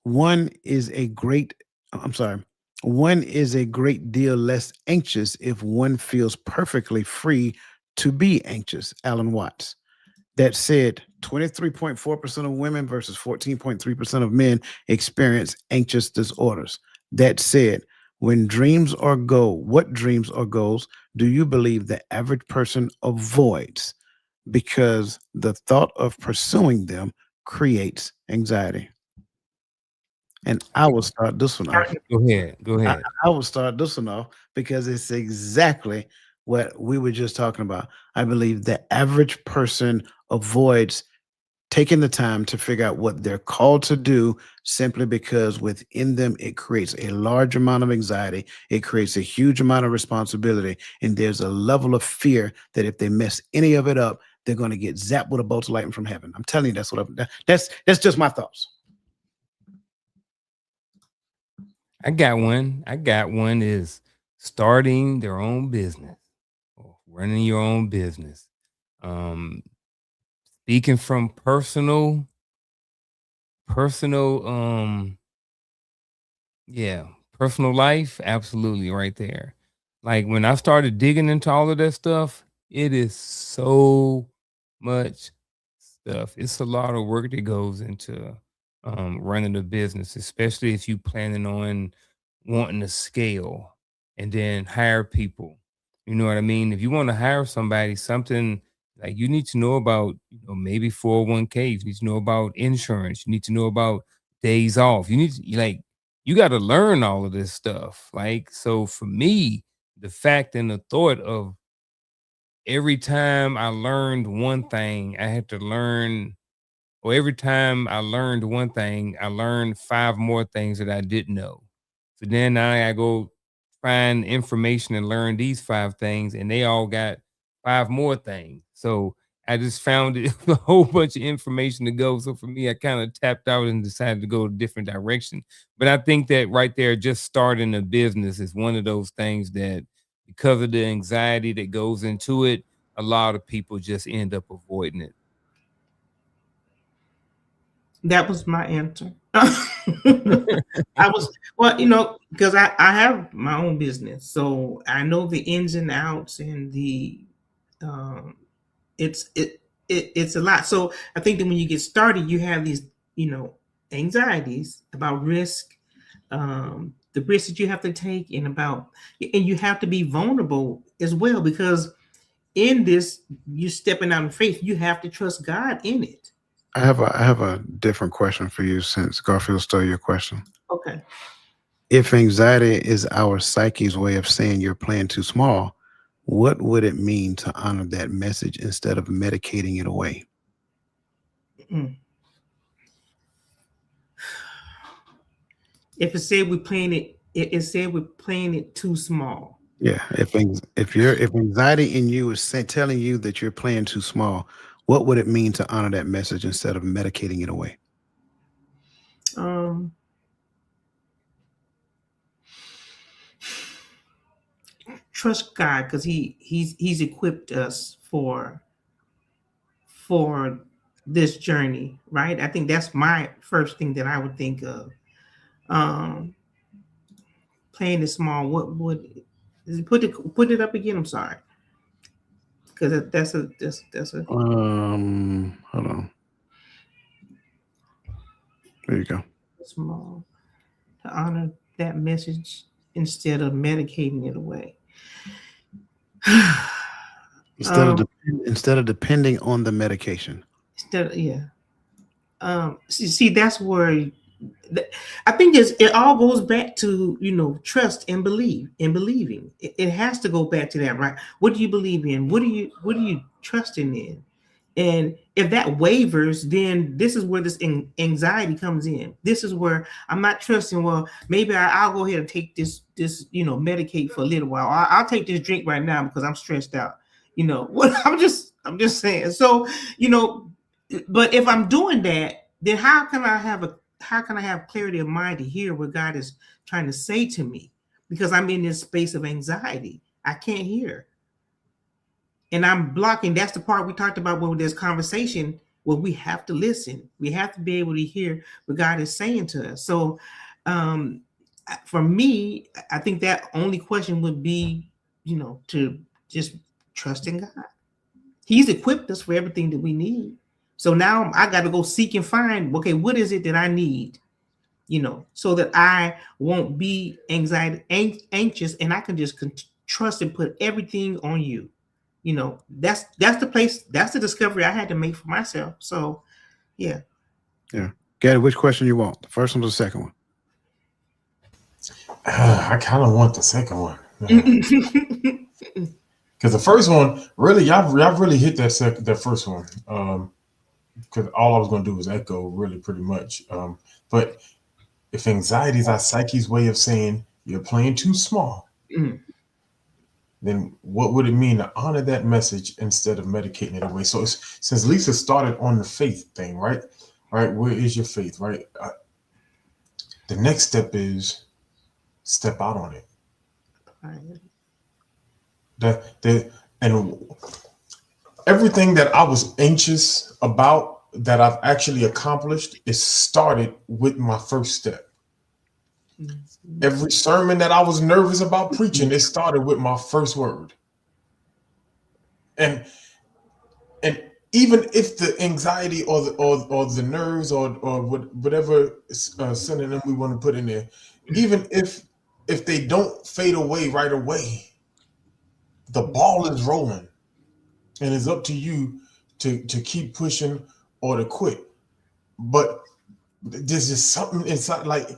[SPEAKER 3] One is a great, I'm sorry, one is a great deal less anxious if one feels perfectly free to be anxious. Alan Watts. That said, 23.4% of women versus 14.3% of men experience anxious disorders. That said, when dreams or what dreams or goals do you believe the average person avoids because the thought of pursuing them creates anxiety? And I will start this one off.
[SPEAKER 4] Go ahead. Go
[SPEAKER 3] I,
[SPEAKER 4] ahead.
[SPEAKER 3] I will start this one off because it's exactly what we were just talking about. I believe the average person avoids taking the time to figure out what they're called to do simply because within them it creates a large amount of anxiety, it creates a huge amount of responsibility, and there's a level of fear that if they mess any of it up, they're going to get zapped with a bolt of lightning from heaven. I'm telling you, that's just my thoughts.
[SPEAKER 4] I got one is starting their own business or running your own business. Speaking from personal, personal life, absolutely right there. Like when I started digging into all of that stuff, it is so much stuff. It's a lot of work that goes into running a business, especially if you planning on wanting to scale and then hire people. You know what I mean? If you want to hire somebody, something like you need to know about, maybe 401ks, you need to know about insurance, you need to know about days off. You need to you got to learn all of this stuff. Like, so for me, the fact and the thought of every time I learned one thing, I had to learn, or every time I learned one thing, I learned 5 more things that I didn't know. So then I go find information and learn these 5 things, and they all got 5 more things. So I just found it a whole bunch of information to go. So for me, I kind of tapped out and decided to go a different direction. But I think that right there, just starting a business is one of those things that, because of the anxiety that goes into it, a lot of people just end up avoiding it.
[SPEAKER 6] That was my answer. Because I have my own business, so I know the ins and outs and the it's a lot. So I think that when you get started, you have these anxieties about risk, the risk that you have to take, and you have to be vulnerable as well, because in this, you stepping out in faith, you have to trust God in it.
[SPEAKER 3] I have a different question for you since Garfield stole your question.
[SPEAKER 6] Okay.
[SPEAKER 3] If anxiety is our psyche's way of saying you're playing too small, what would it mean to honor that message instead of medicating it away?
[SPEAKER 6] Mm. If it said we're playing it said we're playing it too small.
[SPEAKER 3] Yeah. If anxiety in you is telling you that you're playing too small, what would it mean to honor that message instead of medicating it away?
[SPEAKER 6] Trust God, because he's equipped us for this journey, right? I think that's my first thing that I would think of. Playing it small. What would put it up again? I'm sorry, because that's a
[SPEAKER 3] hold on. There you go.
[SPEAKER 6] Small, to honor that message instead of medicating it away.
[SPEAKER 3] Instead of depending on the medication.
[SPEAKER 6] See, that's where I think it all goes back to trust and believing. It has to go back to that, right? What do you believe in? What are you trusting in? And if that wavers, then this is where this anxiety comes in. This is where I'm not trusting. Well, maybe I'll go ahead and take this, medicate for a little while. I'll take this drink right now because I'm stressed out. What I'm just saying. So, but if I'm doing that, then how can I have clarity of mind to hear what God is trying to say to me? Because I'm in this space of anxiety. I can't hear. And I'm blocking. That's the part we talked about when there's conversation, where we have to listen. We have to be able to hear what God is saying to us. So for me, I think that only question would be, to just trust in God. He's equipped us for everything that we need. So now I got to go seek and find, okay, what is it that I need? So that I won't be anxious, and I can just trust and put everything on you. That's the place. That's the discovery I had to make for myself. So, yeah.
[SPEAKER 3] Gary, which question you want? The first one or the second one?
[SPEAKER 5] I kind of want the second one. Because the first one, really, y'all really hit that first one. Because all I was going to do was echo, really, pretty much. But if anxiety is our psyche's way of saying you're playing too small, then what would it mean to honor that message instead of medicating it away? So since Lisa started on the faith thing, right? Where is your faith, right? The next step is step out on it. And everything that I was anxious about that I've actually accomplished is started with my first step. Every sermon that I was nervous about preaching, it started with my first word. And even if the anxiety or the nerves or whatever synonym we want to put in there, even if they don't fade away right away, the ball is rolling, and it's up to you to keep pushing or to quit. But there's just something inside, like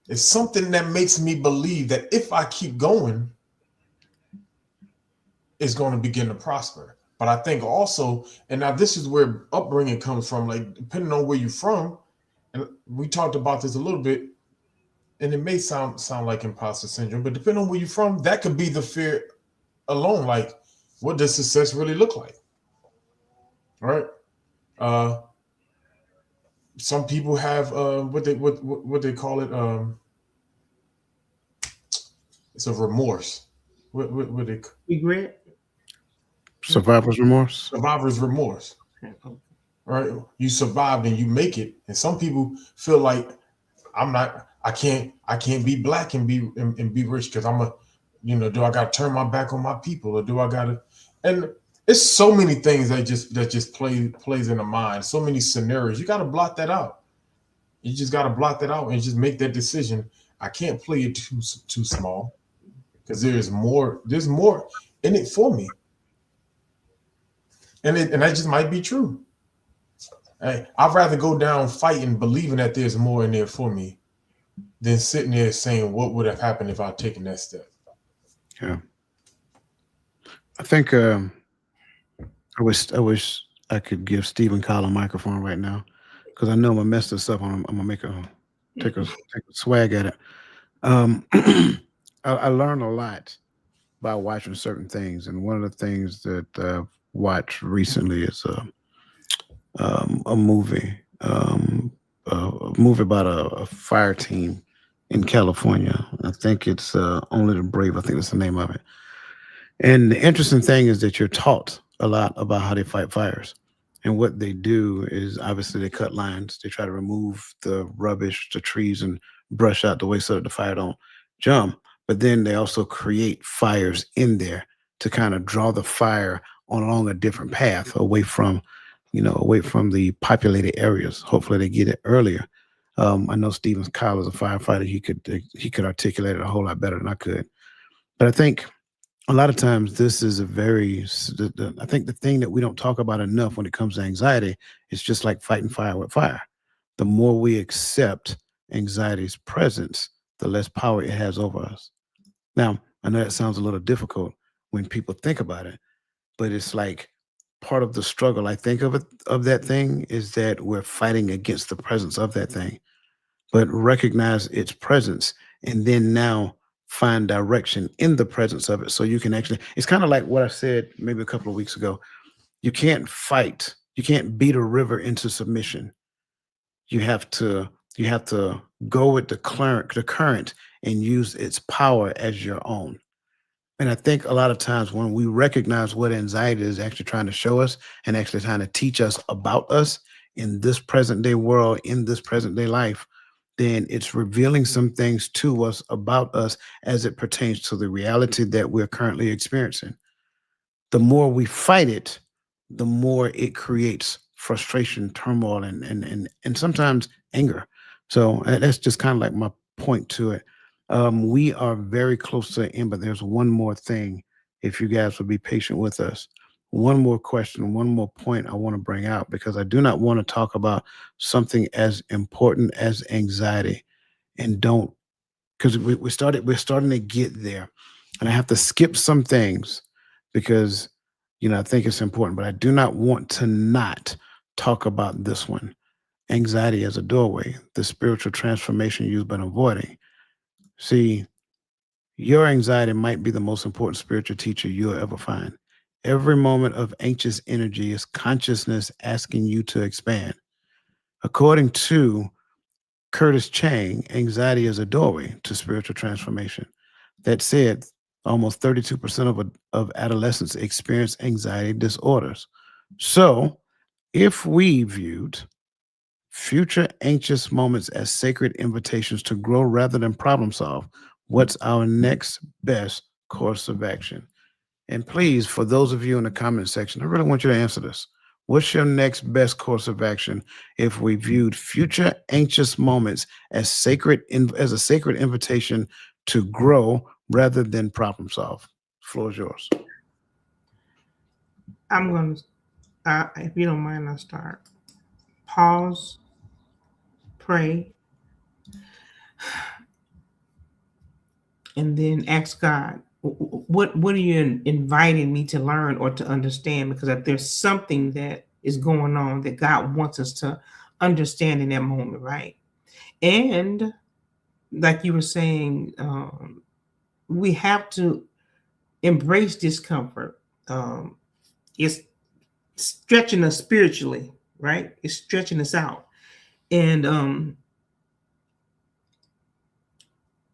[SPEAKER 5] it's something that makes me believe that if I keep going, it's going to begin to prosper. But I think also, and now this is where upbringing comes from, like depending on where you're from, and we talked about this a little bit, and it may sound like imposter syndrome, but depending on where you're from, that could be the fear alone. Like, what does success really look like? Right? Some people have what they call it. It's a remorse. What they
[SPEAKER 6] regret?
[SPEAKER 3] Survivor's remorse.
[SPEAKER 5] Survivor's remorse. Right? You survived and you make it, and some people feel like I can't be black and be rich because I'm do I got to turn my back on my people, or do I got to? And it's so many things that just plays in the mind. So many scenarios. You got to block that out. You just got to block that out and just make that decision. I can't play it too small, because there's more in it for me. And that just might be true. Hey, I'd rather go down fighting, believing that there's more in there for me, than sitting there saying what would have happened if I'd taken that step.
[SPEAKER 3] Yeah. I think I wish I could give Stephen Kyle a microphone right now, because I know I'm gonna mess this up. I'm gonna take a swag at it. I learned a lot by watching certain things, and one of the things that I've watched recently is a movie about a fire team in California. I think it's Only the Brave. I think that's the name of it. And the interesting thing is that you're taught a lot about how they fight fires. And what they do is obviously they cut lines. They try to remove the rubbish, the trees, and brush out the way so that the fire don't jump. But then they also create fires in there to kind of draw the fire along a different path away from the populated areas. Hopefully they get it earlier. I know Stephen Kyle is a firefighter. He could articulate it a whole lot better than I could. But I think a lot of times this is I think the thing that we don't talk about enough when it comes to anxiety is just like fighting fire with fire. The more we accept anxiety's presence, the less power it has over us. Now, I know that sounds a little difficult when people think about it, but it's like part of the struggle, I think, of that thing is that we're fighting against the presence of that thing, but recognize its presence and then now find direction in the presence of it. So you can actually, it's kind of like what I said maybe a couple of weeks ago. You can't fight, you can't beat a river into submission. You have to go with the current and use its power as your own. And I think a lot of times when we recognize what anxiety is actually trying to show us and actually trying to teach us about us in this present day world, in this present day life, then it's revealing some things to us about us as it pertains to the reality that we're currently experiencing. The more we fight it, the more it creates frustration, turmoil, and sometimes anger. So that's just kind of like my point to it. We are very close to the end, but there's one more thing. If you guys would be patient with us, one more question, one more point I want to bring out because I do not want to talk about something as important as anxiety, and don't because we're starting to get there, and I have to skip some things because I think it's important, but I do not want to not talk about this one. Anxiety as a doorway, the spiritual transformation you've been avoiding. See, your anxiety might be the most important spiritual teacher you'll ever find. Every moment of anxious energy is consciousness asking you to expand. According to Curtis Chang, anxiety is a doorway to spiritual transformation. That said, almost 32% of adolescents experience anxiety disorders. So, if we viewed future anxious moments as sacred invitations to grow rather than problem solve, what's our next best course of action? And please, for those of you in the comment section, I really want you to answer this. What's your next best course of action if we viewed future anxious moments as as a sacred invitation to grow rather than problem solve? The floor is yours.
[SPEAKER 6] I'm going to, if you don't mind, I'll start. Pause, pray, and then ask God, what are you inviting me to learn or to understand? Because if there's something that is going on that God wants us to understand in that moment, right? And like you were saying, we have to embrace discomfort. It's stretching us spiritually, right? It's stretching us out. And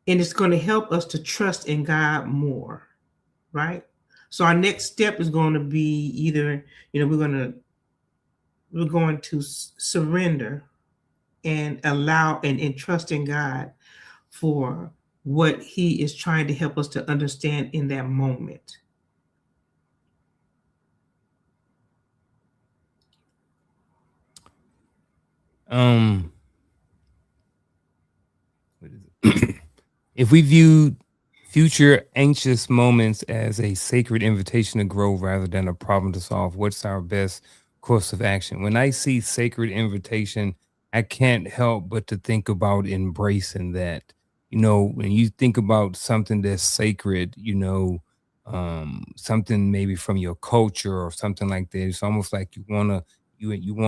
[SPEAKER 6] it's going to help us to trust in God more, right? So our next step is going to be either, we're going to surrender and allow and trust in God for what He is trying to help us to understand in that moment.
[SPEAKER 4] What is it? If we view future anxious moments as a sacred invitation to grow rather than a problem to solve, what's our best course of action? When I see sacred invitation, I can't help but to think about embracing that. When you think about something that's sacred, something maybe from your culture or something like that, it's almost like you want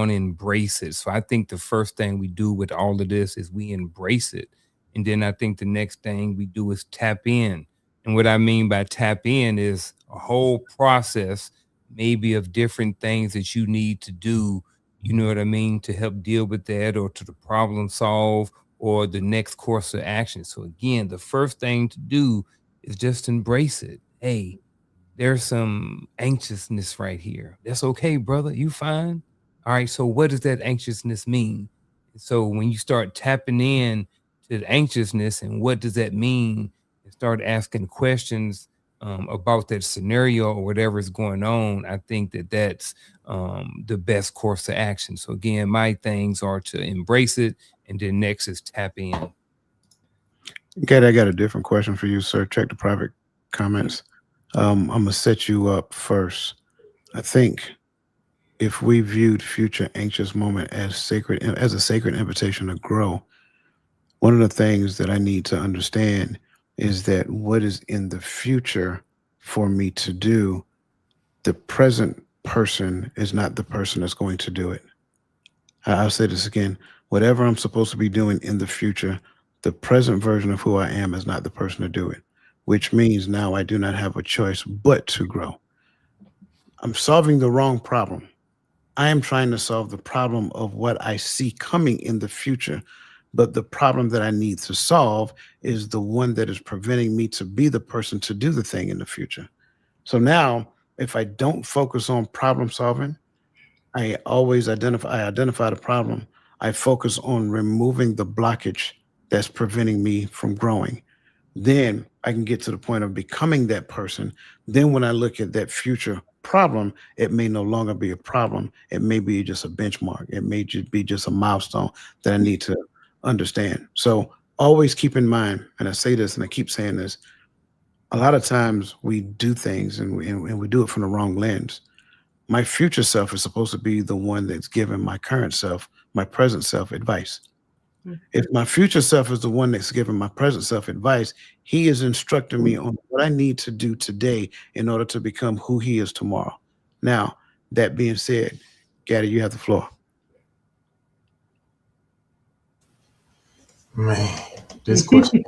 [SPEAKER 4] to embrace it. So I think the first thing we do with all of this is we embrace it. And then I think the next thing we do is tap in. And what I mean by tap in is a whole process, maybe of different things that you need to do, you know what I mean, to help deal with that or to the problem solve or the next course of action. So again, the first thing to do is just embrace it. Hey, there's some anxiousness right here. That's okay, brother. You fine? All right. So what does that anxiousness mean? So when you start tapping in to the anxiousness and what does that mean, and start asking questions about that scenario or whatever is going on, I think that's the best course of action. So again, my things are to embrace it, and then next is tap in.
[SPEAKER 3] Okay, I got a different question for you, sir. Check the private comments. I'm gonna set you up first. I think if we viewed future anxious moment as a sacred invitation to grow, one of the things that I need to understand is that what is in the future for me to do, the present person is not the person that's going to do it. I'll say this again. Whatever I'm supposed to be doing in the future, the present version of who I am is not the person to do it, which means now I do not have a choice but to grow. I'm solving the wrong problem. I am trying to solve the problem of what I see coming in the future, but the problem that I need to solve is the one that is preventing me to be the person to do the thing in the future. So now, if I don't focus on problem solving, I identify the problem. I focus on removing the blockage that's preventing me from growing. Then I can get to the point of becoming that person. Then when I look at that future problem, it may no longer be a problem. It may be just a benchmark. It may be just a milestone that I need to understand. So always keep in mind, and I say this and I keep saying this, a lot of times we do things and we do it from the wrong lens. My future self is supposed to be the one that's giving my current self, my present self advice. If my future self is the one that's giving my present self advice, he is instructing me on what I need to do today in order to become who he is tomorrow. Now, that being said, Gaddy, you have the floor.
[SPEAKER 5] Man, this question.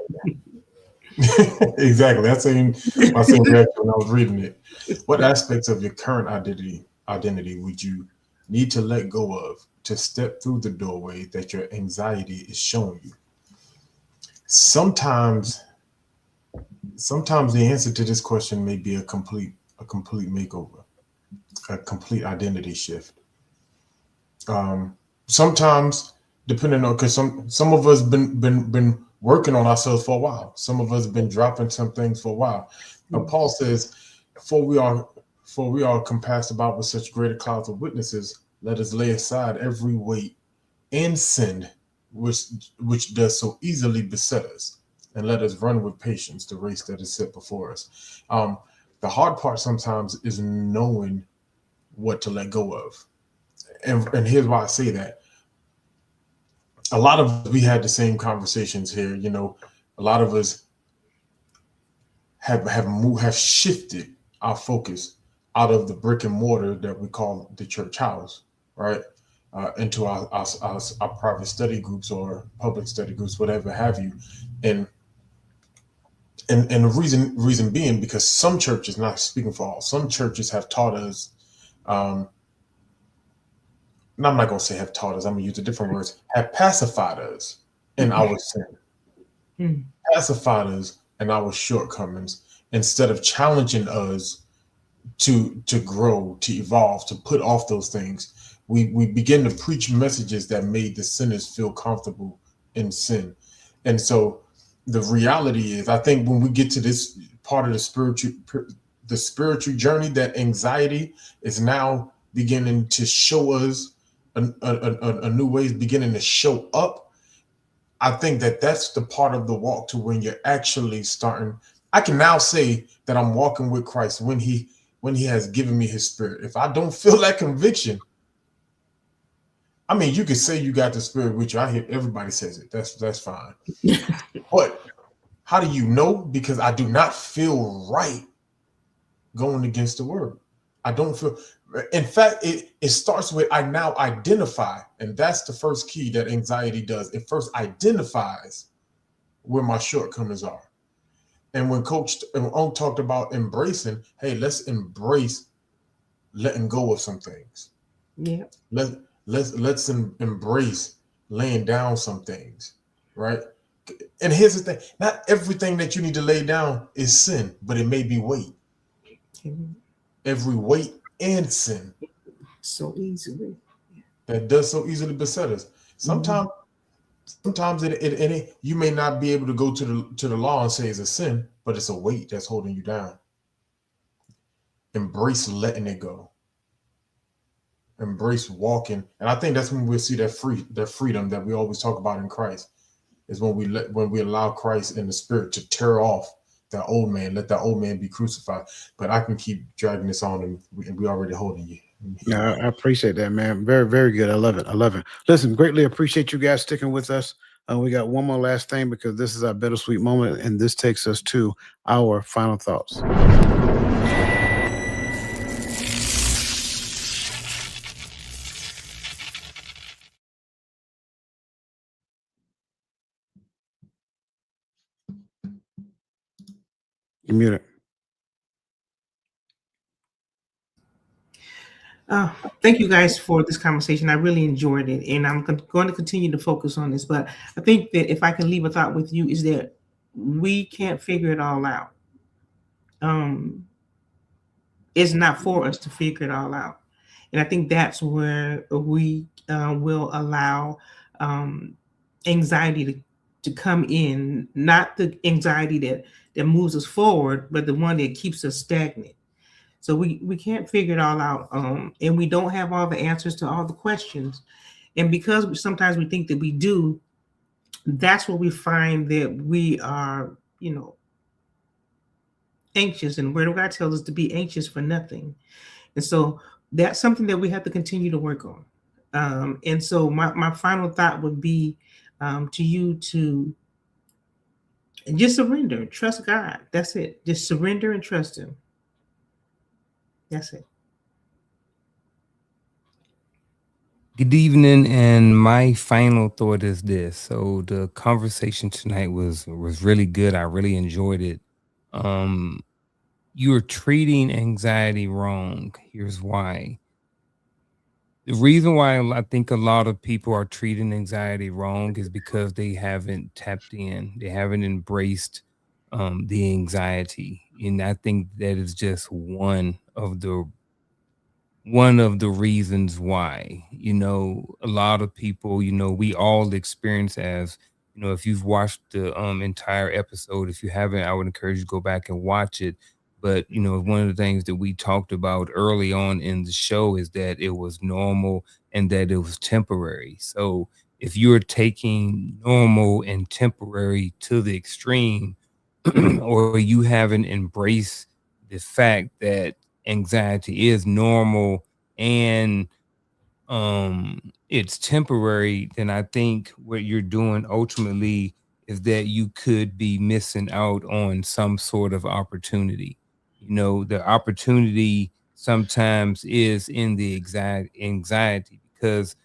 [SPEAKER 5] Exactly. That's my same reaction when I was reading it. What aspects of your current identity would you need to let go of to step through the doorway that your anxiety is showing you? Sometimes the answer to this question may be a complete makeover, a complete identity shift. Sometimes, depending on, because some of us been working on ourselves for a while. Some of us have been dropping some things for a while. And Paul says, for we are compassed about with such greater clouds of witnesses, let us lay aside every weight and sin which does so easily beset us, and let us run with patience the race that is set before us. The hard part sometimes is knowing what to let go of. And here's why I say that. A lot of us, we had the same conversations here. You know, a lot of us have shifted our focus out of the brick and mortar that we call the church house, right, into our private study groups or public study groups, whatever have you. And the reason being because some churches, not speaking for all, some churches have taught us. And I'm not going to say have taught us, I'm going to use the different words, have pacified us in our sin, pacified us in our shortcomings, instead of challenging us to grow, to evolve, to put off those things. We begin to preach messages that made the sinners feel comfortable in sin. And so the reality is, I think when we get to this part of the spiritual journey, that anxiety is now beginning to show us a new way, is beginning to show up. I think that's the part of the walk to when you're actually starting. I can now say that I'm walking with Christ when he has given me his spirit. If I don't feel that conviction, I mean, you could say you got the spirit with you. I hear everybody says it. That's fine. But how do you know? Because I do not feel right going against the word. I don't feel. In fact, it starts with I now identify, and that's the first key that anxiety does. It first identifies where my shortcomings are. And when Coach talked about embracing, hey, let's embrace letting go of some things.
[SPEAKER 6] Yeah.
[SPEAKER 5] Let's embrace laying down some things, right? And here's the thing: not everything that you need to lay down is sin, but it may be weight. Every weight and sin
[SPEAKER 6] so easily
[SPEAKER 5] that does so easily beset us. Sometimes it you may not be able to go to the law and say it's a sin, but it's a weight that's holding you down. Embrace letting it go. Embrace walking, and I think that's when we'll see that freedom that we always talk about in Christ. Is when we allow Christ and the Spirit to tear off that old man, let that old man be crucified. But I can keep dragging this on, and we already holding you.
[SPEAKER 3] Yeah, I appreciate that, man. Very, very good. I love it. Listen, greatly appreciate you guys sticking with us. We got one more last thing because this is our bittersweet moment, and this takes us to our final thoughts. You're muted.
[SPEAKER 6] Thank you guys for this conversation. I really enjoyed it, and I'm going to continue to focus on this. But I think that if I can leave a thought with you, is that we can't figure it all out. It's not for us to figure it all out, and I think that's where we will allow anxiety to come in, not the anxiety that moves us forward, but the one that keeps us stagnant. So we can't figure it all out, and we don't have all the answers to all the questions. And because sometimes we think that we do, that's where we find that we are, anxious. And Word of God tells us to be anxious for nothing. And so that's something that we have to continue to work on. And so my final thought would be to you to just surrender, trust God. That's it. Just surrender and trust Him. That's it.
[SPEAKER 4] Good evening, and my final thought is this. So the conversation tonight was really good. I really enjoyed it. You're treating anxiety wrong. Here's why. The reason why I think a lot of people are treating anxiety wrong is because they haven't tapped in. They haven't embraced the anxiety, and I think that is just one of the reasons why. A lot of people, we all experience, as if you've watched the entire episode. If you haven't, I would encourage you to go back and watch it. But one of the things that we talked about early on in the show is that it was normal and that it was temporary. So if you're taking normal and temporary to the extreme, or you haven't embraced the fact that anxiety is normal and it's temporary, then I think what you're doing ultimately is that you could be missing out on some sort of opportunity. The opportunity sometimes is in the anxiety, because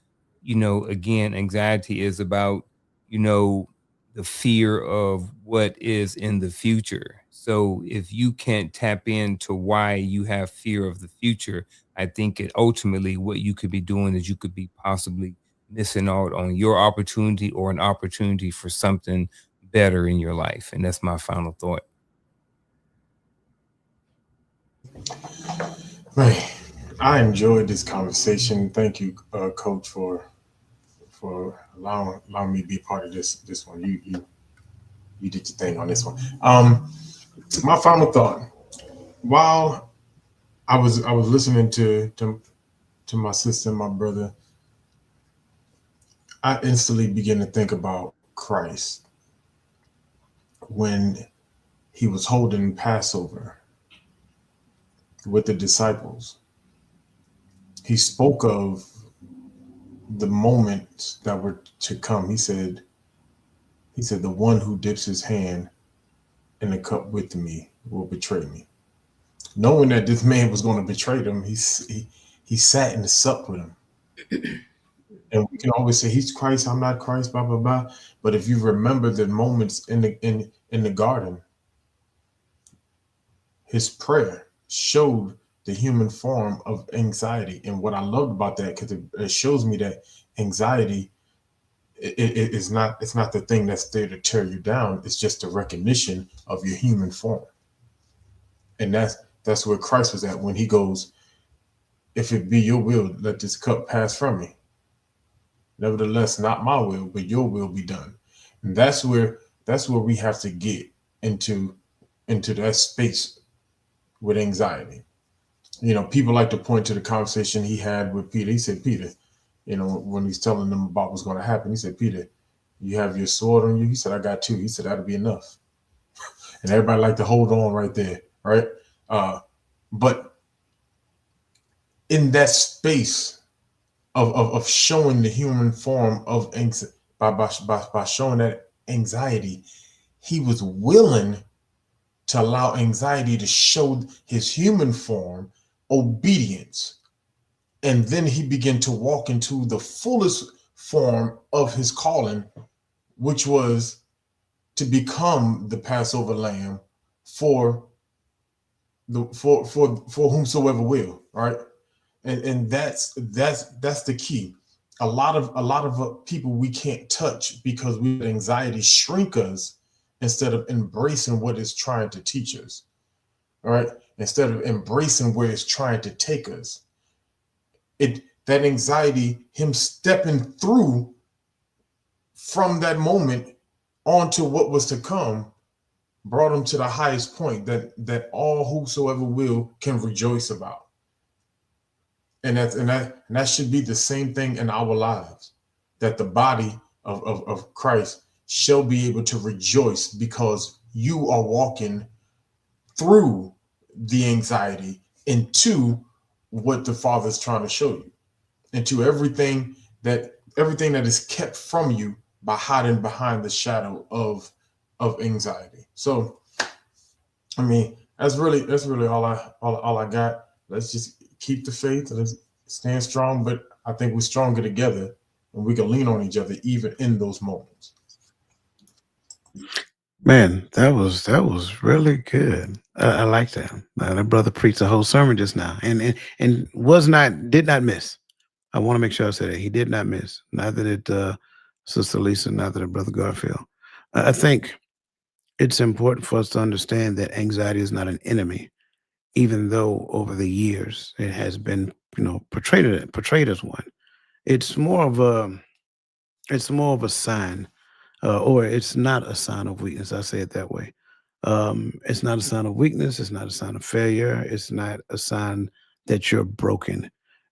[SPEAKER 4] again, anxiety is about the fear of what is in the future. So if you can't tap into why you have fear of the future, I think it ultimately what you could be doing is you could be possibly missing out on your opportunity or an opportunity for something better in your life. And that's my final thought.
[SPEAKER 5] Man, I enjoyed this conversation. Thank you, Coach, for allowing me to be part of this one. You did your thing on this one. My final thought, while I was listening to my sister and my brother, I instantly began to think about Christ when He was holding Passover with the disciples. He spoke of the moments that were to come. He said, the one who dips his hand in the cup with me will betray me. Knowing that this man was going to betray them, he sat and supped with him. And we can always say, he's Christ, I'm not Christ, blah, blah, blah. But if you remember the moments in the garden, his prayer showed the human form of anxiety. And what I loved about that, because it shows me that anxiety it's not the thing that's there to tear you down. It's just a recognition of your human form. And that's where Christ was at when he goes, if it be your will, let this cup pass from me. Nevertheless, not my will, but your will be done. And that's where we have to get into that space with anxiety. People like to point to the conversation he had with Peter. He said, Peter, when he's telling them about what's going to happen, he said, Peter, you have your sword on you? He said, I got two. He said, that'll be enough. And everybody like to hold on right there, right? But in that space of showing the human form of anxiety, by showing that anxiety, he was willing to allow anxiety to show his human form, obedience. And then he began to walk into the fullest form of his calling, which was to become the Passover lamb for for whomsoever will, right? And that's the key. A lot of people we can't touch because we let anxiety shrink us instead of embracing what it's trying to teach us, all right? Instead of embracing where it's trying to take us. That anxiety, him stepping through from that moment onto what was to come, brought him to the highest point that all whosoever will can rejoice about. And that should be the same thing in our lives, that the body of Christ shall be able to rejoice because you are walking through the anxiety into what the Father is trying to show you, into everything that is kept from you by hiding behind the shadow of anxiety. So, I mean, that's really all I got. Let's just keep the faith. Let's stand strong. But I think we're stronger together, and we can lean on each other even in those moments.
[SPEAKER 3] Man, that was really good. I like that. That brother preached the whole sermon just now, and did not miss. I want to make sure I say that he did not miss. Neither did Sister Lisa, neither did Brother Garfield. I think it's important for us to understand that anxiety is not an enemy, even though over the years it has been, portrayed as one. It's more of a sign, or it's not a sign of weakness. I say it that way. It's not a sign of weakness. It's not a sign of failure. It's not a sign that you're broken.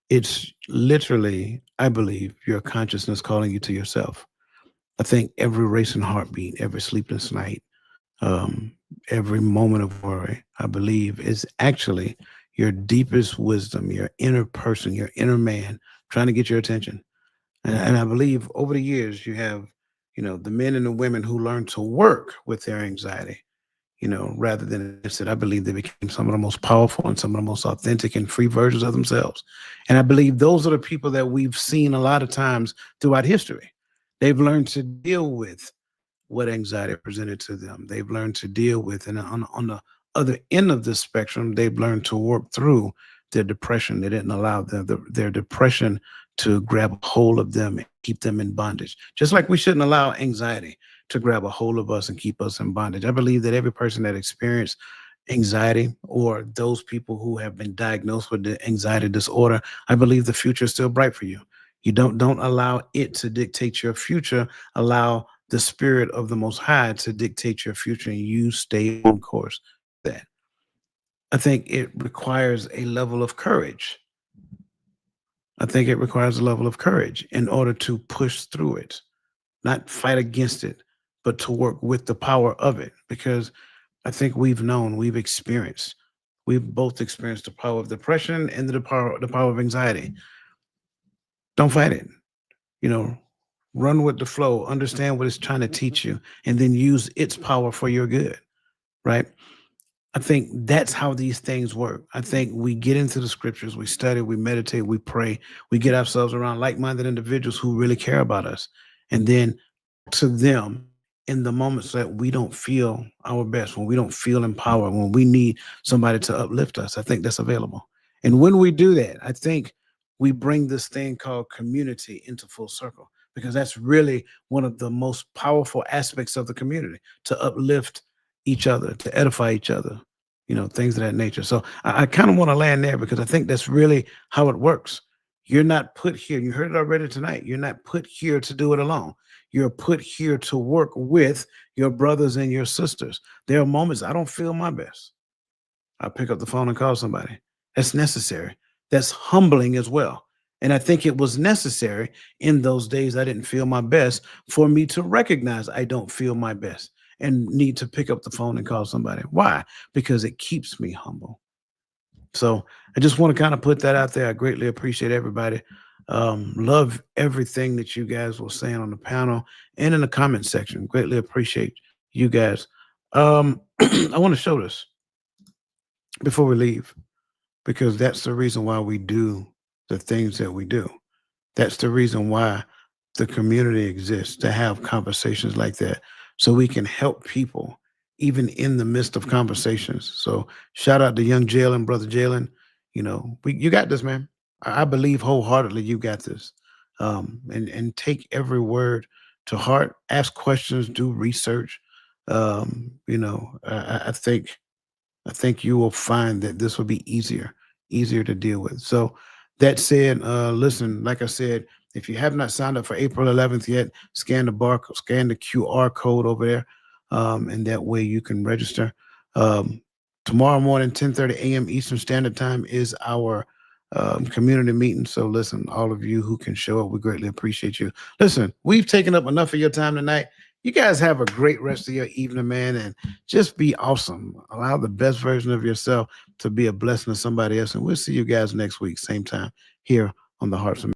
[SPEAKER 3] It's literally, I believe, your consciousness calling you to yourself. I think every racing heartbeat, every sleepless night, um, every moment of worry, I believe, is actually your deepest wisdom, your inner person, your inner man trying to get your attention. And I believe over the years, you have, the men and the women who learn to work with their anxiety, rather than instead. I believe they became some of the most powerful and some of the most authentic and free versions of themselves. And I believe those are the people that we've seen a lot of times throughout history. They've learned to deal with what anxiety presented to them. They've learned to deal with, and on the other end of the spectrum, they've learned to work through their depression. They didn't allow their depression to grab a hold of them and keep them in bondage. Just like we shouldn't allow anxiety to grab a hold of us and keep us in bondage. I believe that every person that experienced anxiety, or those people who have been diagnosed with the anxiety disorder, I believe the future is still bright for you. You don't allow it to dictate your future. Allow the spirit of the Most High to dictate your future, and you stay on course. That, I think it requires a level of courage. I think it requires a level of courage in order to push through it, not fight against it, but to work with the power of it. Because I think we've both experienced the power of depression and the power of anxiety. Don't fight it. Run with the flow, understand what it's trying to teach you, and then use its power for your good, right? I think that's how these things work. I think we get into the scriptures, we study, we meditate, we pray, we get ourselves around like-minded individuals who really care about us. And then to them, in the moments that we don't feel our best, when we don't feel empowered, when we need somebody to uplift us, I think that's available. And when we do that, I think we bring this thing called community into full circle, because that's really one of the most powerful aspects of the community, to uplift each other, to edify each other, things of that nature. So I kind of want to land there, because I think that's really how it works. You're not put here, you heard it already tonight, you're not put here to do it alone. You're put here to work with your brothers and your sisters. There are moments I don't feel my best. I pick up the phone and call somebody. That's necessary. That's humbling as well. And I think it was necessary in those days I didn't feel my best, for me to recognize I don't feel my best and need to pick up the phone and call somebody. Why? Because it keeps me humble. So I just want to kind of put that out there. I greatly appreciate everybody. Love everything that you guys were saying on the panel and in the comment section. Greatly appreciate you guys. I want to show this before we leave, because that's the reason why we do the things that we do. That's the reason why the community exists, to have conversations like that, so we can help people even in the midst of conversations. So shout out to young Jalen, brother Jalen. You know, you got this, man. I believe wholeheartedly you got this. And take every word to heart. Ask questions. Do research. You know, I think you will find that this will be easier to deal with. So that said, listen, like I said, if you have not signed up for April 11th yet, scan the QR code over there, and that way you can register. Tomorrow morning, 10:30 a.m. Eastern Standard Time is our community meeting. So listen, all of you who can show up, we greatly appreciate you. Listen, we've taken up enough of your time tonight. You guys have a great rest of your evening, man, and just be awesome. Allow the best version of yourself to be a blessing to somebody else. And we'll see you guys next week, same time, here on the Hearts of